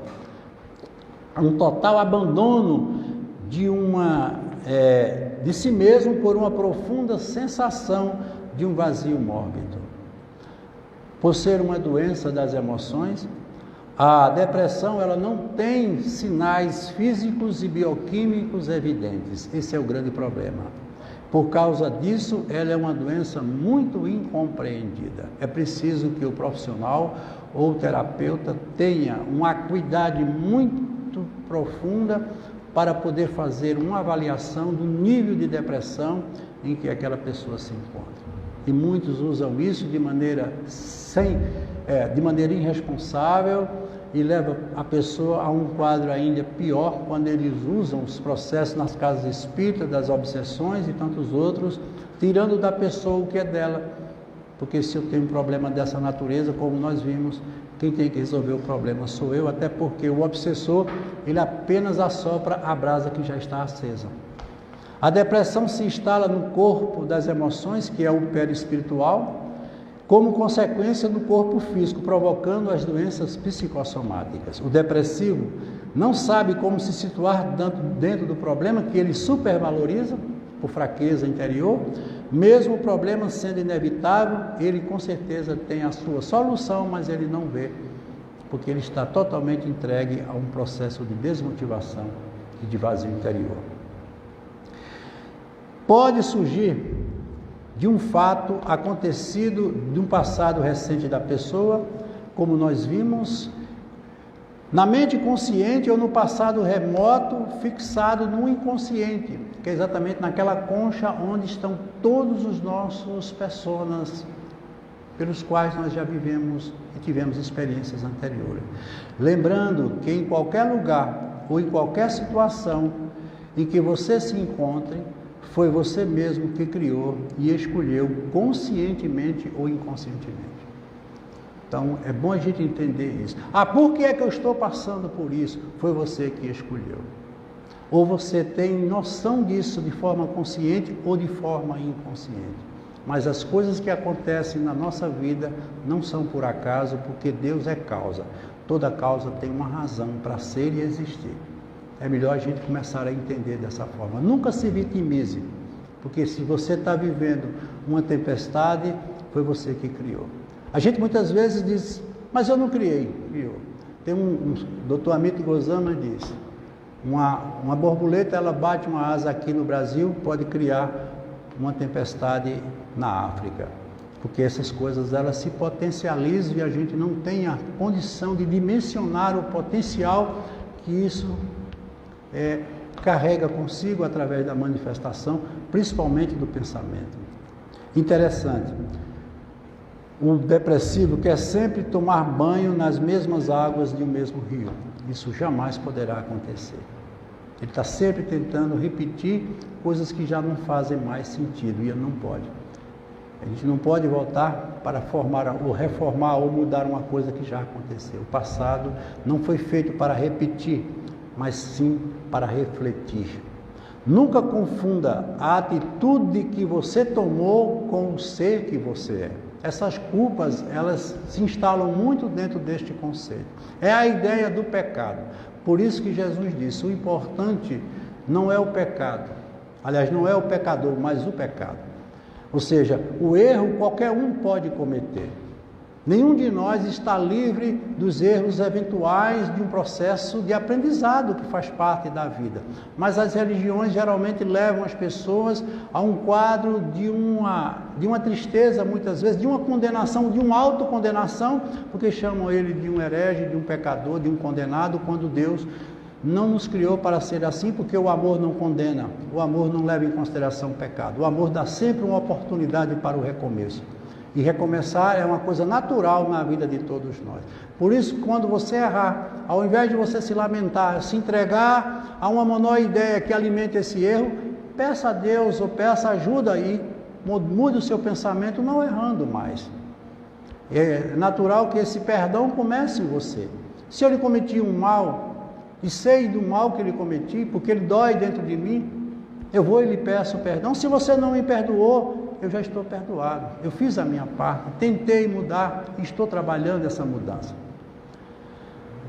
Um total abandono de si mesmo por uma profunda sensação de um vazio mórbido. Por ser uma doença das emoções, a depressão ela não tem sinais físicos e bioquímicos evidentes. Esse é o grande problema. Por causa disso, ela é uma doença muito incompreendida. É preciso que o profissional ou o terapeuta tenha uma acuidade muito profunda para poder fazer uma avaliação do nível de depressão em que aquela pessoa se encontra. E muitos usam isso de maneira irresponsável e leva a pessoa a um quadro ainda pior, quando eles usam os processos nas casas espíritas, das obsessões e tantos outros, tirando da pessoa o que é dela. Porque se eu tenho um problema dessa natureza, como nós vimos, quem tem que resolver o problema sou eu, até porque o obsessor, ele apenas assopra a brasa que já está acesa. A depressão se instala no corpo das emoções, que é o perispiritual, como consequência do corpo físico, provocando as doenças psicossomáticas. O depressivo não sabe como se situar dentro do problema, que ele supervaloriza por fraqueza interior. Mesmo o problema sendo inevitável, ele com certeza tem a sua solução, mas ele não vê, porque ele está totalmente entregue a um processo de desmotivação e de vazio interior. Pode surgir de um fato acontecido de um passado recente da pessoa, como nós vimos, na mente consciente ou no passado remoto, fixado no inconsciente, que é exatamente naquela concha onde estão todos os nossos personas, pelos quais nós já vivemos e tivemos experiências anteriores. Lembrando que em qualquer lugar ou em qualquer situação em que você se encontre, foi você mesmo que criou e escolheu conscientemente ou inconscientemente. Então, é bom a gente entender isso. Por que é que eu estou passando por isso? Foi você que escolheu. Ou você tem noção disso de forma consciente ou de forma inconsciente. Mas as coisas que acontecem na nossa vida não são por acaso, porque Deus é causa. Toda causa tem uma razão para ser e existir. É melhor a gente começar a entender dessa forma. Nunca se vitimize, porque se você está vivendo uma tempestade, foi você que criou. A gente muitas vezes diz, mas eu não criei. Tem um Dr. Amit Goswami diz, uma borboleta, ela bate uma asa aqui no Brasil, pode criar uma tempestade na África, porque essas coisas elas se potencializam e a gente não tem a condição de dimensionar o potencial que isso carrega consigo através da manifestação, principalmente do pensamento. Interessante. O depressivo quer sempre tomar banho nas mesmas águas de um mesmo rio. Isso jamais poderá acontecer. Ele está sempre tentando repetir coisas que já não fazem mais sentido e ele não pode. A gente não pode voltar para formar ou reformar ou mudar uma coisa que já aconteceu. O passado não foi feito para repetir, mas sim para refletir. Nunca confunda a atitude que você tomou com o ser que você é. Essas culpas, elas se instalam muito dentro deste conceito. É a ideia do pecado. Por isso que Jesus disse, o importante não é o pecado. Aliás, não é o pecador, mas o pecado. Ou seja, o erro qualquer um pode cometer. Nenhum de nós está livre dos erros eventuais de um processo de aprendizado que faz parte da vida. Mas as religiões geralmente levam as pessoas a um quadro de uma tristeza, muitas vezes, de uma condenação, de uma autocondenação, porque chamam ele de um herege, de um pecador, de um condenado, quando Deus não nos criou para ser assim, porque o amor não condena, o amor não leva em consideração o pecado. O amor dá sempre uma oportunidade para o recomeço. E recomeçar é uma coisa natural na vida de todos nós. Por isso, quando você errar, ao invés de você se lamentar, se entregar a uma menor ideia que alimente esse erro, peça a Deus ou peça ajuda aí, mude o seu pensamento não errando mais. É natural que esse perdão comece em você. Se eu lhe cometi um mal, e sei do mal que lhe cometi, porque ele dói dentro de mim, eu vou e lhe peço perdão. Se você não me perdoou, eu já estou perdoado, eu fiz a minha parte, tentei mudar e estou trabalhando essa mudança.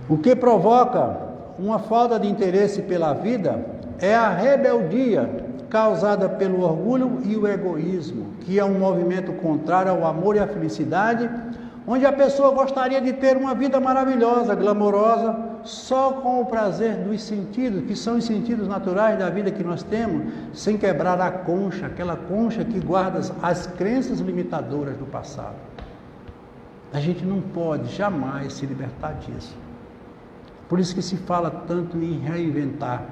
O que provoca uma falta de interesse pela vida é a rebeldia causada pelo orgulho e o egoísmo, que é um movimento contrário ao amor e à felicidade, onde a pessoa gostaria de ter uma vida maravilhosa, glamourosa, só com o prazer dos sentidos, que são os sentidos naturais da vida que nós temos, sem quebrar a concha, aquela concha que guarda as crenças limitadoras do passado. A gente não pode jamais se libertar disso. Por isso que se fala tanto em reinventar,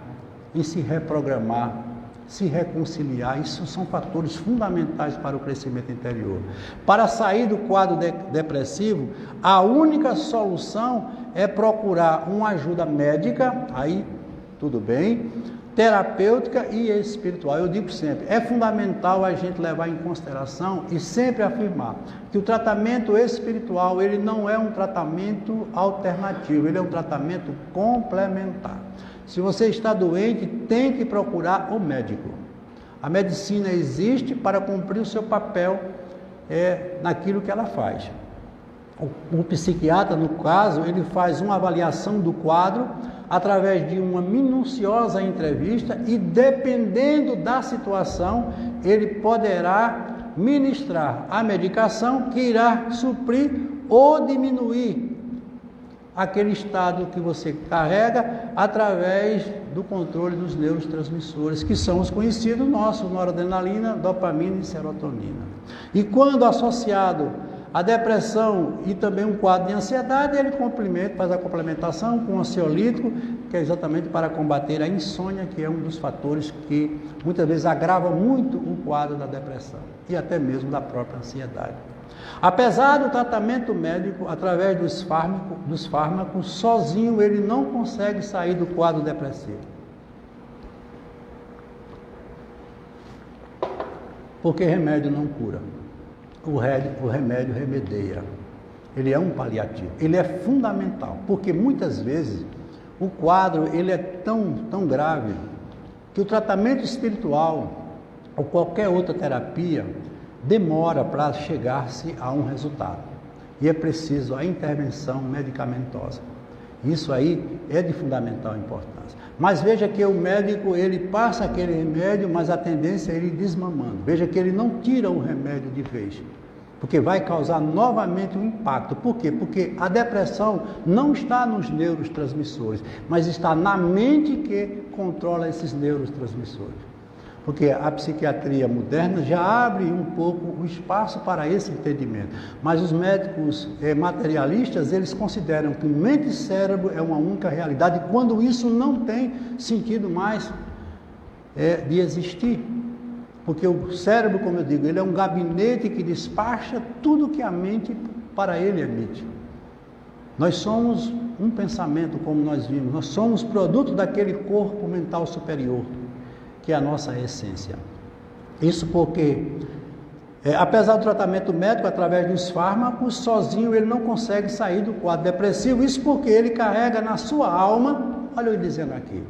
em se reprogramar, se reconciliar. Isso são fatores fundamentais para o crescimento interior. Para sair do quadro depressivo, a única solução é procurar uma ajuda médica, aí tudo bem, terapêutica e espiritual. Eu digo sempre, é fundamental a gente levar em consideração e sempre afirmar que o tratamento espiritual, ele não é um tratamento alternativo, ele é um tratamento complementar. Se você está doente, tem que procurar o médico. A medicina existe para cumprir o seu papel naquilo que ela faz. O psiquiatra, no caso, ele faz uma avaliação do quadro através de uma minuciosa entrevista e, dependendo da situação, ele poderá ministrar a medicação que irá suprir ou diminuir aquele estado que você carrega através do controle dos neurotransmissores, que são os conhecidos nossos, noradrenalina, dopamina e serotonina. E quando associado à depressão e também um quadro de ansiedade, ele faz a complementação com ansiolítico, que é exatamente para combater a insônia, que é um dos fatores que muitas vezes agrava muito o quadro da depressão e até mesmo da própria ansiedade. Apesar do tratamento médico, através dos fármacos, sozinho ele não consegue sair do quadro depressivo. Porque remédio não cura. O remédio remedeia. Ele é um paliativo. Ele é fundamental, porque muitas vezes o quadro ele é tão grave que o tratamento espiritual ou qualquer outra terapia demora para chegar-se a um resultado. E é preciso a intervenção medicamentosa. Isso aí é de fundamental importância. Mas veja que o médico, ele passa aquele remédio, mas a tendência é ele desmamando. Veja que ele não tira o remédio de vez, porque vai causar novamente um impacto. Por quê? Porque a depressão não está nos neurotransmissores, mas está na mente que controla esses neurotransmissores. Porque a psiquiatria moderna já abre um pouco o espaço para esse entendimento. Mas os médicos materialistas, eles consideram que mente e cérebro é uma única realidade, quando isso não tem sentido mais de existir. Porque o cérebro, como eu digo, ele é um gabinete que despacha tudo que a mente para ele emite. Nós somos um pensamento, como nós vimos, nós somos produto daquele corpo mental superior, que é a nossa essência. Isso porque, apesar do tratamento médico, através dos fármacos, sozinho ele não consegue sair do quadro depressivo. Isso porque ele carrega na sua alma, olha eu dizendo aqui,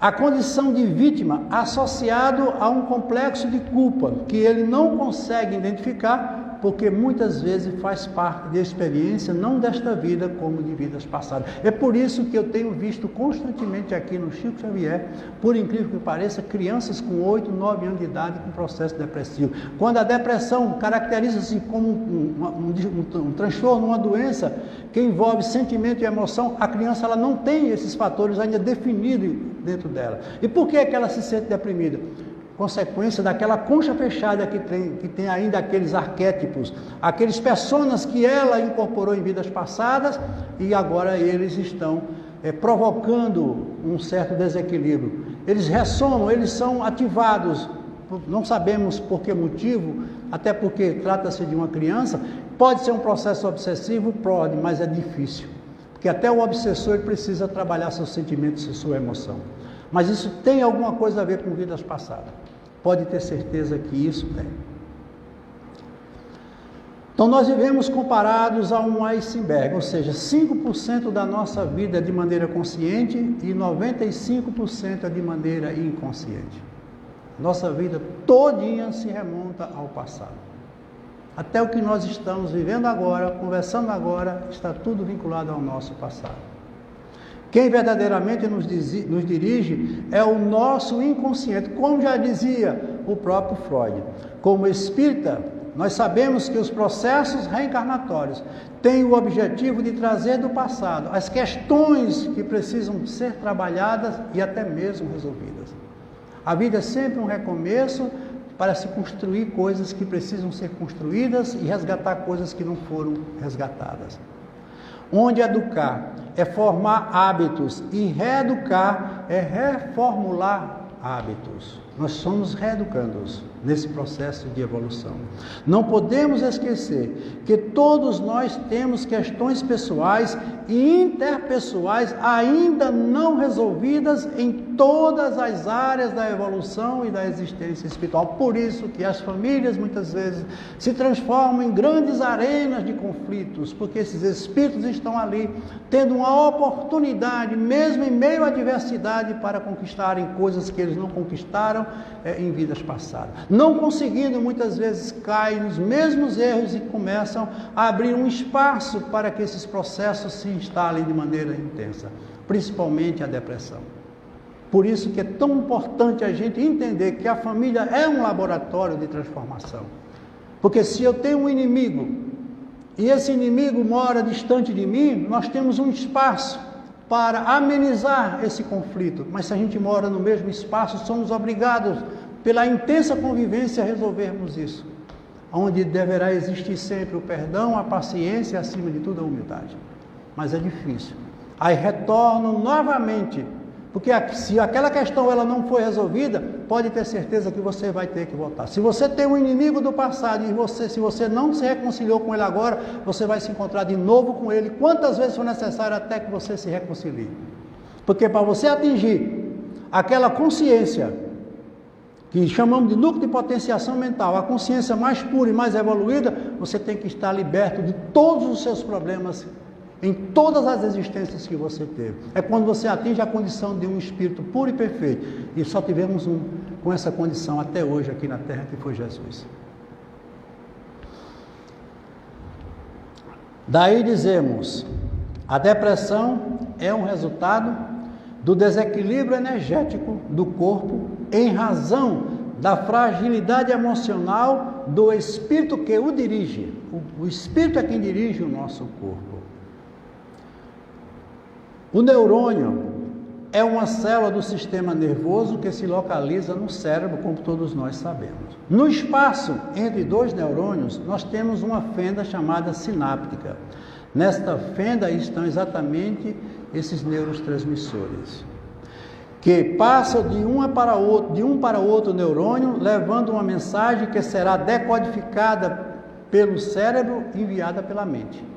a condição de vítima associado a um complexo de culpa, que ele não consegue identificar, porque muitas vezes faz parte da experiência, não desta vida, como de vidas passadas. É por isso que eu tenho visto constantemente aqui no Chico Xavier, por incrível que pareça, crianças com 8, 9 anos de idade com processo depressivo. Quando a depressão caracteriza-se como um transtorno, uma doença que envolve sentimento e emoção, a criança ela não tem esses fatores ainda definidos dentro dela. E por que ela se sente deprimida? Consequência daquela concha fechada que tem ainda aqueles arquétipos, aqueles personas que ela incorporou em vidas passadas e agora eles estão provocando um certo desequilíbrio. Eles ressonam, eles são ativados, não sabemos por que motivo, até porque trata-se de uma criança. Pode ser um processo obsessivo? Pode, mas é difícil, porque até o obsessor ele precisa trabalhar seus sentimentos e sua emoção. Mas isso tem alguma coisa a ver com vidas passadas. Pode ter certeza que isso tem. Então nós vivemos comparados a um iceberg, ou seja, 5% da nossa vida é de maneira consciente e 95% é de maneira inconsciente. Nossa vida todinha se remonta ao passado. Até o que nós estamos vivendo agora, conversando agora, está tudo vinculado ao nosso passado. Quem verdadeiramente nos dirige é o nosso inconsciente, como já dizia o próprio Freud. Como espírita, nós sabemos que os processos reencarnatórios têm o objetivo de trazer do passado as questões que precisam ser trabalhadas e até mesmo resolvidas. A vida é sempre um recomeço para se construir coisas que precisam ser construídas e resgatar coisas que não foram resgatadas. Onde educar é formar hábitos e reeducar é reformular hábitos. Nós somos reeducandos nesse processo de evolução. Não podemos esquecer que todos nós temos questões pessoais e interpessoais ainda não resolvidas em todas as áreas da evolução e da existência espiritual. Por isso que as famílias muitas vezes se transformam em grandes arenas de conflitos, porque esses espíritos estão ali tendo uma oportunidade, mesmo em meio à adversidade, para conquistarem coisas que eles não conquistaram em vidas passadas. Não conseguindo, muitas vezes caem nos mesmos erros e começam a abrir um espaço para que esses processos se instalem de maneira intensa, principalmente a depressão. Por isso que é tão importante a gente entender que a família é um laboratório de transformação. Porque se eu tenho um inimigo e esse inimigo mora distante de mim, nós temos um espaço para amenizar esse conflito. Mas se a gente mora no mesmo espaço, somos obrigados, pela intensa convivência, a resolvermos isso. Onde deverá existir sempre o perdão, a paciência e, acima de tudo, a humildade. Mas é difícil. Aí retorno novamente, porque se aquela questão ela não foi resolvida, pode ter certeza que você vai ter que voltar. Se você tem um inimigo do passado e se você não se reconciliou com ele agora, você vai se encontrar de novo com ele quantas vezes for necessário até que você se reconcilie. Porque para você atingir aquela consciência que chamamos de núcleo de potenciação mental, a consciência mais pura e mais evoluída, você tem que estar liberto de todos os seus problemas em todas as existências que você teve. É quando você atinge a condição de um espírito puro e perfeito. E só tivemos um com essa condição até hoje aqui na Terra, que foi Jesus. Daí dizemos, a depressão é um resultado do desequilíbrio energético do corpo em razão da fragilidade emocional do espírito que o dirige. O espírito é quem dirige o nosso corpo. O neurônio é uma célula do sistema nervoso que se localiza no cérebro, como todos nós sabemos. No espaço entre dois neurônios, nós temos uma fenda chamada sináptica. Nesta fenda estão exatamente esses neurotransmissores, que passam de um para outro neurônio, levando uma mensagem que será decodificada pelo cérebro e enviada pela mente.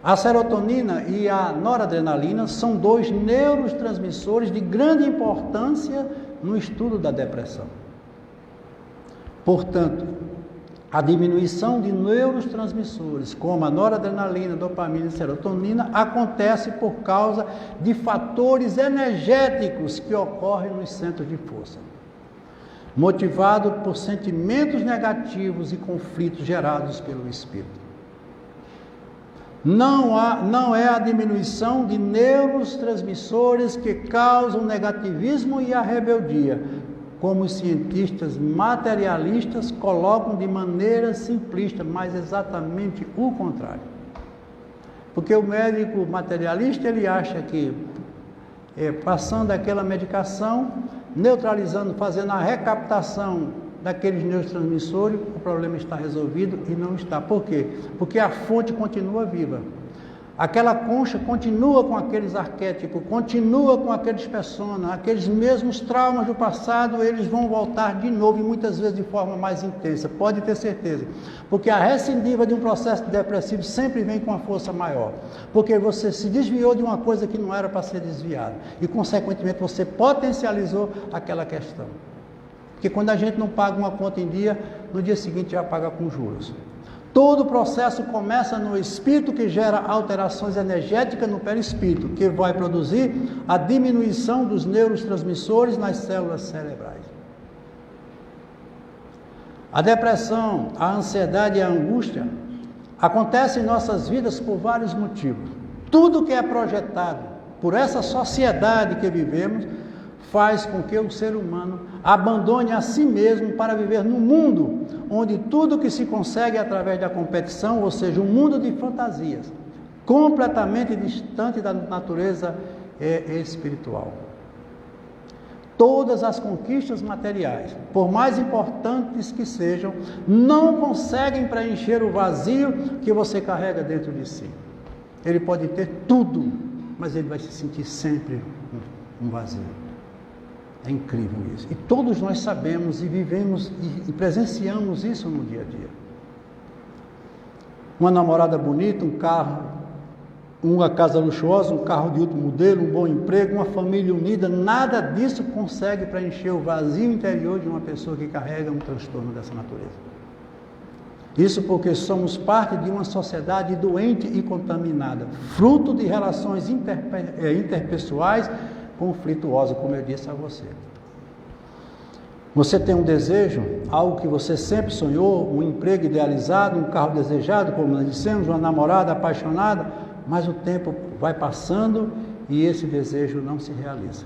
A serotonina e a noradrenalina são dois neurotransmissores de grande importância no estudo da depressão. Portanto, a diminuição de neurotransmissores como a noradrenalina, dopamina e serotonina acontece por causa de fatores energéticos que ocorrem nos centros de força, motivado por sentimentos negativos e conflitos gerados pelo espírito. Não é a diminuição de neurotransmissores que causam o negativismo e a rebeldia, como os cientistas materialistas colocam de maneira simplista, mas exatamente o contrário. Porque o médico materialista, ele acha que passando aquela medicação, neutralizando, fazendo a recaptação daqueles neurotransmissores, o problema está resolvido, e não está. Por quê? Porque a fonte continua viva. Aquela concha continua com aqueles arquétipos, continua com aqueles personas, aqueles mesmos traumas do passado, eles vão voltar de novo, e muitas vezes de forma mais intensa, pode ter certeza. Porque a recidiva de um processo depressivo sempre vem com uma força maior. Porque você se desviou de uma coisa que não era para ser desviada. E, consequentemente, você potencializou aquela questão. Porque quando a gente não paga uma conta em dia, no dia seguinte já paga com juros. Todo o processo começa no espírito, que gera alterações energéticas no perispírito, que vai produzir a diminuição dos neurotransmissores nas células cerebrais. A depressão, a ansiedade e a angústia acontecem em nossas vidas por vários motivos. Tudo que é projetado por essa sociedade que vivemos faz com que o ser humano abandone a si mesmo para viver num mundo onde tudo que se consegue é através da competição, ou seja, um mundo de fantasias, completamente distante da natureza espiritual. Todas as conquistas materiais, por mais importantes que sejam, não conseguem preencher o vazio que você carrega dentro de si. Ele pode ter tudo, mas ele vai se sentir sempre um vazio. É incrível isso. E todos nós sabemos e vivemos e presenciamos isso no dia a dia. Uma namorada bonita, um carro, uma casa luxuosa, um carro de último modelo, um bom emprego, uma família unida, nada disso consegue preencher o vazio interior de uma pessoa que carrega um transtorno dessa natureza. Isso porque somos parte de uma sociedade doente e contaminada, fruto de relações interpessoais conflituosa, como eu disse a você. Você tem um desejo, algo que você sempre sonhou, um emprego idealizado, um carro desejado, como nós dissemos, uma namorada apaixonada, mas o tempo vai passando e esse desejo não se realiza.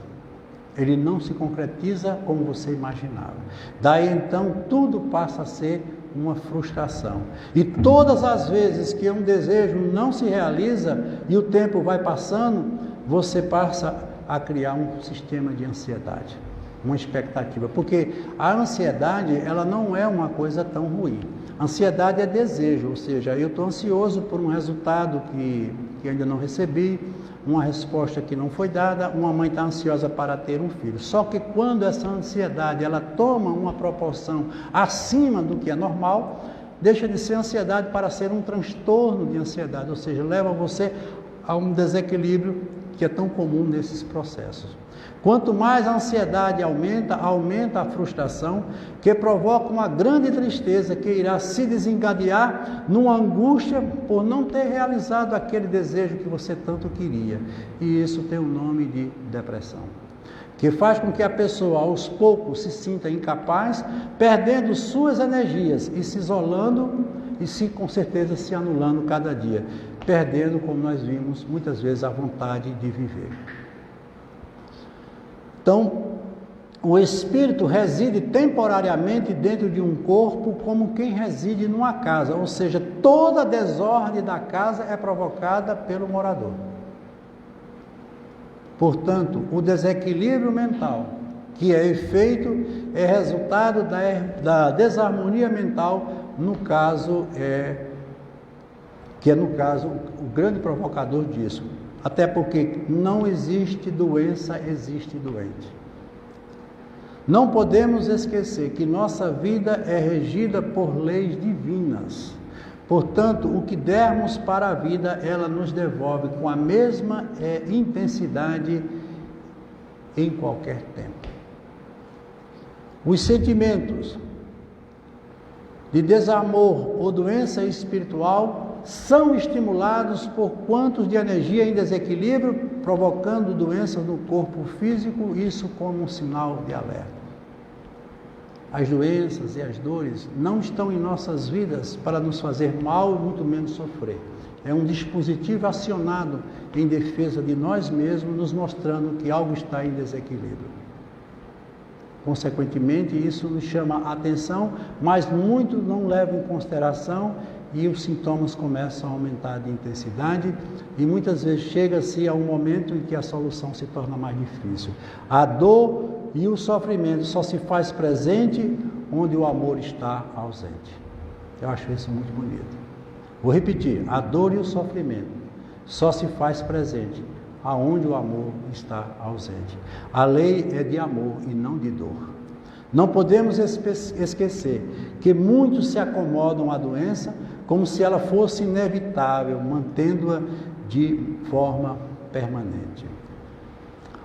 Ele não se concretiza como você imaginava. Daí então tudo passa a ser uma frustração. E todas as vezes que um desejo não se realiza e o tempo vai passando, você passa a criar um sistema de ansiedade, uma expectativa. Porque a ansiedade, ela não é uma coisa tão ruim. Ansiedade é desejo, ou seja, eu estou ansioso por um resultado que ainda não recebi, uma resposta que não foi dada, uma mãe está ansiosa para ter um filho. Só que quando essa ansiedade ela toma uma proporção acima do que é normal, deixa de ser ansiedade para ser um transtorno de ansiedade, ou seja, leva você a um desequilíbrio que é tão comum nesses processos. Quanto mais a ansiedade aumenta a frustração, que provoca uma grande tristeza que irá se desencadear numa angústia por não ter realizado aquele desejo que você tanto queria. E isso tem o nome de depressão, que faz com que a pessoa aos poucos se sinta incapaz, perdendo suas energias e se isolando e com certeza se anulando cada dia, perdendo, como nós vimos, muitas vezes a vontade de viver. Então, o espírito reside temporariamente dentro de um corpo como quem reside numa casa, ou seja, toda a desordem da casa é provocada pelo morador. Portanto, o desequilíbrio mental, que é efeito, é resultado da desarmonia mental, que é no caso o grande provocador disso. Até porque não existe doença, existe doente. Não podemos esquecer que nossa vida é regida por leis divinas. Portanto, o que dermos para a vida, ela nos devolve com a mesma intensidade em qualquer tempo. Os sentimentos de desamor ou doença espiritual são estimulados por quantos de energia em desequilíbrio, provocando doenças no corpo físico, isso como um sinal de alerta. As doenças e as dores não estão em nossas vidas para nos fazer mal, muito menos sofrer. É um dispositivo acionado em defesa de nós mesmos, nos mostrando que algo está em desequilíbrio. Consequentemente, isso nos chama a atenção, mas muitos não levam em consideração e os sintomas começam a aumentar de intensidade e muitas vezes chega-se a um momento em que a solução se torna mais difícil. A dor e o sofrimento só se faz presente onde o amor está ausente. Eu acho isso muito bonito. Vou repetir, a dor e o sofrimento só se faz presente aonde o amor está ausente. A lei é de amor e não de dor. Não podemos esquecer que muitos se acomodam à doença como se ela fosse inevitável, mantendo-a de forma permanente.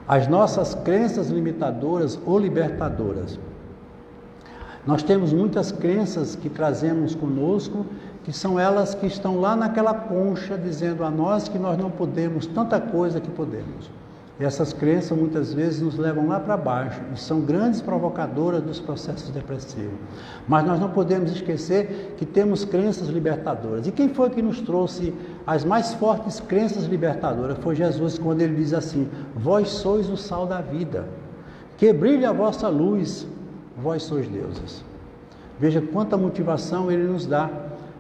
As nossas crenças limitadoras ou libertadoras. Nós temos muitas crenças que trazemos conosco, que são elas que estão lá naquela concha, dizendo a nós que nós não podemos tanta coisa que podemos. E essas crenças muitas vezes nos levam lá para baixo e são grandes provocadoras dos processos depressivos. Mas nós não podemos esquecer que temos crenças libertadoras. E quem foi que nos trouxe as mais fortes crenças libertadoras? Foi Jesus, quando ele diz assim: vós sois o sal da vida, que brilhe a vossa luz, vós sois deuses. Veja quanta motivação ele nos dá,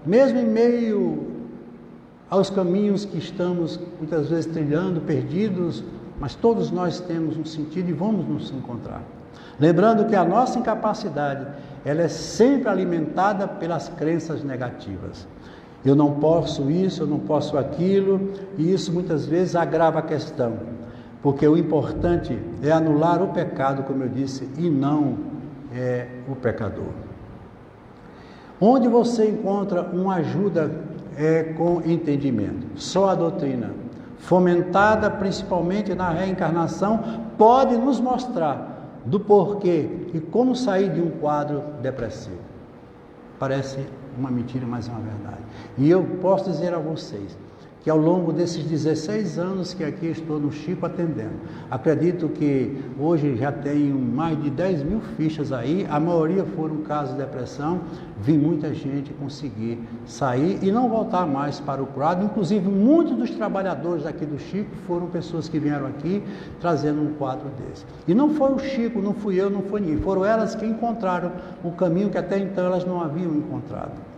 mesmo em meio aos caminhos que estamos muitas vezes trilhando, perdidos, mas todos nós temos um sentido e vamos nos encontrar. Lembrando que a nossa incapacidade, ela é sempre alimentada pelas crenças negativas. Eu não posso isso, eu não posso aquilo, e isso muitas vezes agrava a questão, porque o importante é anular o pecado, como eu disse, e não o pecador. Onde você encontra uma ajuda com entendimento? Só a doutrina, fomentada principalmente na reencarnação, pode nos mostrar do porquê e como sair de um quadro depressivo. Parece uma mentira, mas é uma verdade. E eu posso dizer a vocês que ao longo desses 16 anos que aqui estou no Chico atendendo. Acredito que hoje já tenho mais de 10 mil fichas aí, a maioria foram casos de depressão, vi muita gente conseguir sair e não voltar mais para o quadro, inclusive muitos dos trabalhadores aqui do Chico foram pessoas que vieram aqui trazendo um quadro desse. E não foi o Chico, não fui eu, não foi ninguém, foram elas que encontraram o caminho que até então elas não haviam encontrado.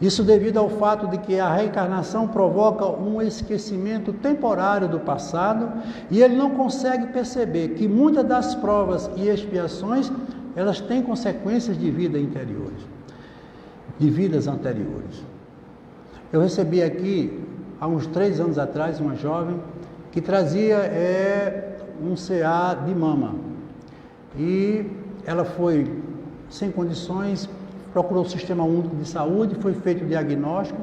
Isso devido ao fato de que a reencarnação provoca um esquecimento temporário do passado e ele não consegue perceber que muitas das provas e expiações, elas têm consequências de vida interiores, de vidas anteriores. Eu recebi aqui, há uns 3 anos atrás, uma jovem que trazia um CA de mama e ela foi sem condições, procurou o Sistema Único de Saúde, foi feito o diagnóstico,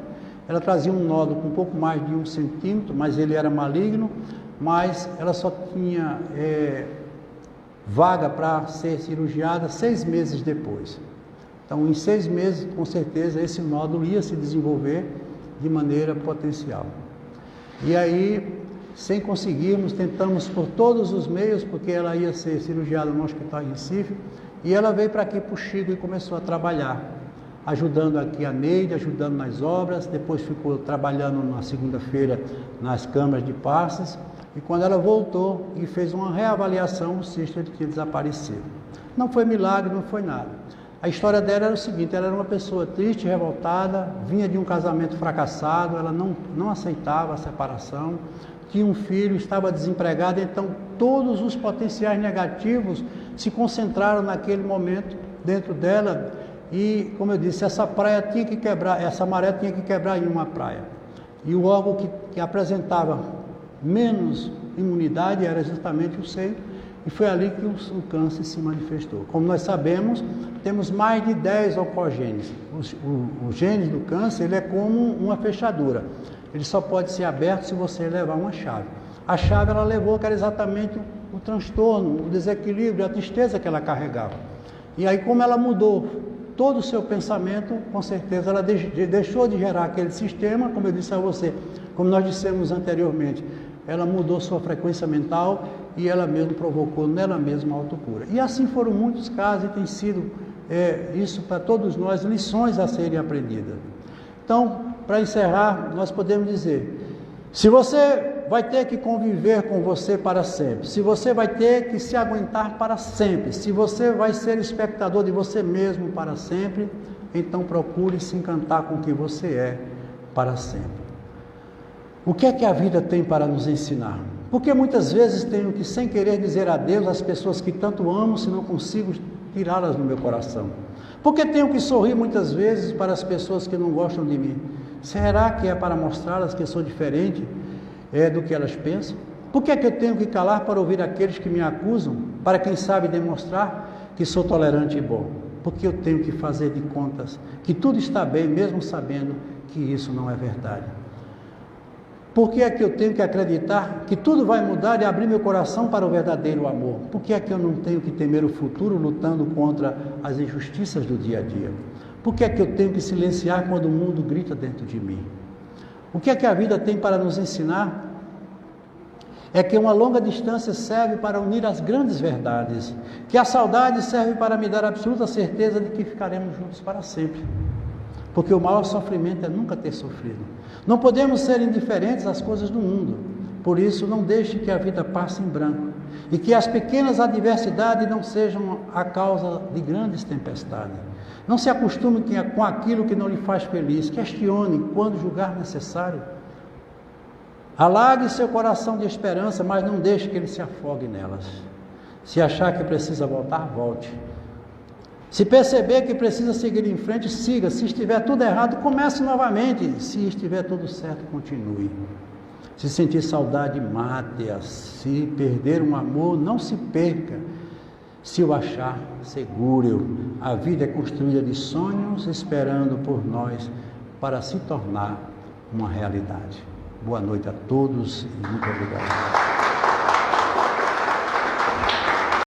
ela trazia um nódulo com um pouco mais de 1 centímetro, mas ele era maligno, mas ela só tinha vaga para ser cirurgiada 6 meses depois. Então, em 6 meses, com certeza, esse nódulo ia se desenvolver de maneira potencial. E aí, sem conseguirmos, tentamos por todos os meios, porque ela ia ser cirurgiada no Hospital em Recife, e ela veio para aqui, para o Chico, e começou a trabalhar, ajudando aqui a Neide, ajudando nas obras, depois ficou trabalhando na segunda-feira nas câmaras de passes, e quando ela voltou e fez uma reavaliação, o cisto tinha desaparecido. Não foi milagre, não foi nada. A história dela era o seguinte, ela era uma pessoa triste, revoltada, vinha de um casamento fracassado, ela não aceitava a separação, tinha um filho, estava desempregada, então todos os potenciais negativos se concentraram naquele momento dentro dela e, como eu disse, essa praia tinha que quebrar, essa maré tinha que quebrar em uma praia. E o órgão que apresentava menos imunidade era justamente o seio, e foi ali que o câncer se manifestou. Como nós sabemos, temos mais de 10 oncogenes. O gene do câncer ele é como uma fechadura. Ele só pode ser aberto se você levar uma chave. A chave ela levou, que era exatamente o transtorno, o desequilíbrio, a tristeza que ela carregava. E aí, como ela mudou todo o seu pensamento, com certeza ela deixou de gerar aquele sistema, como eu disse a você, como nós dissemos anteriormente, ela mudou sua frequência mental e ela mesma provocou nela mesma a autocura. E assim foram muitos casos e tem sido isso para todos nós, lições a serem aprendidas. Então, para encerrar, nós podemos dizer, se você vai ter que conviver com você para sempre, se você vai ter que se aguentar para sempre, se você vai ser espectador de você mesmo para sempre, então procure se encantar com o que você é para sempre. O que é que a vida tem para nos ensinar? Porque muitas vezes tenho que, sem querer, dizer adeus às pessoas que tanto amo, se não consigo tirá-las do meu coração. Porque tenho que sorrir muitas vezes para as pessoas que não gostam de mim. Será que é para mostrá-las que sou diferente do que elas pensam? Por que é que eu tenho que calar para ouvir aqueles que me acusam, para quem sabe demonstrar que sou tolerante e bom? Porque eu tenho que fazer de contas que tudo está bem, mesmo sabendo que isso não é verdade. Por que é que eu tenho que acreditar que tudo vai mudar e abrir meu coração para o verdadeiro amor? Por que é que eu não tenho que temer o futuro lutando contra as injustiças do dia a dia? Por que é que eu tenho que silenciar quando o mundo grita dentro de mim? O que é que a vida tem para nos ensinar? É que uma longa distância serve para unir as grandes verdades, que a saudade serve para me dar absoluta certeza de que ficaremos juntos para sempre. Porque o maior sofrimento é nunca ter sofrido. Não podemos ser indiferentes às coisas do mundo. Por isso, não deixe que a vida passe em branco. E que as pequenas adversidades não sejam a causa de grandes tempestades. Não se acostume com aquilo que não lhe faz feliz. Questione quando julgar necessário. Alargue seu coração de esperança, mas não deixe que ele se afogue nelas. Se achar que precisa voltar, volte. Se perceber que precisa seguir em frente, siga. Se estiver tudo errado, comece novamente. Se estiver tudo certo, continue. Se sentir saudade, mate-a. Se perder um amor, não se perca. Se o achar, segure-o. A vida é construída de sonhos, esperando por nós para se tornar uma realidade. Boa noite a todos e muito obrigado.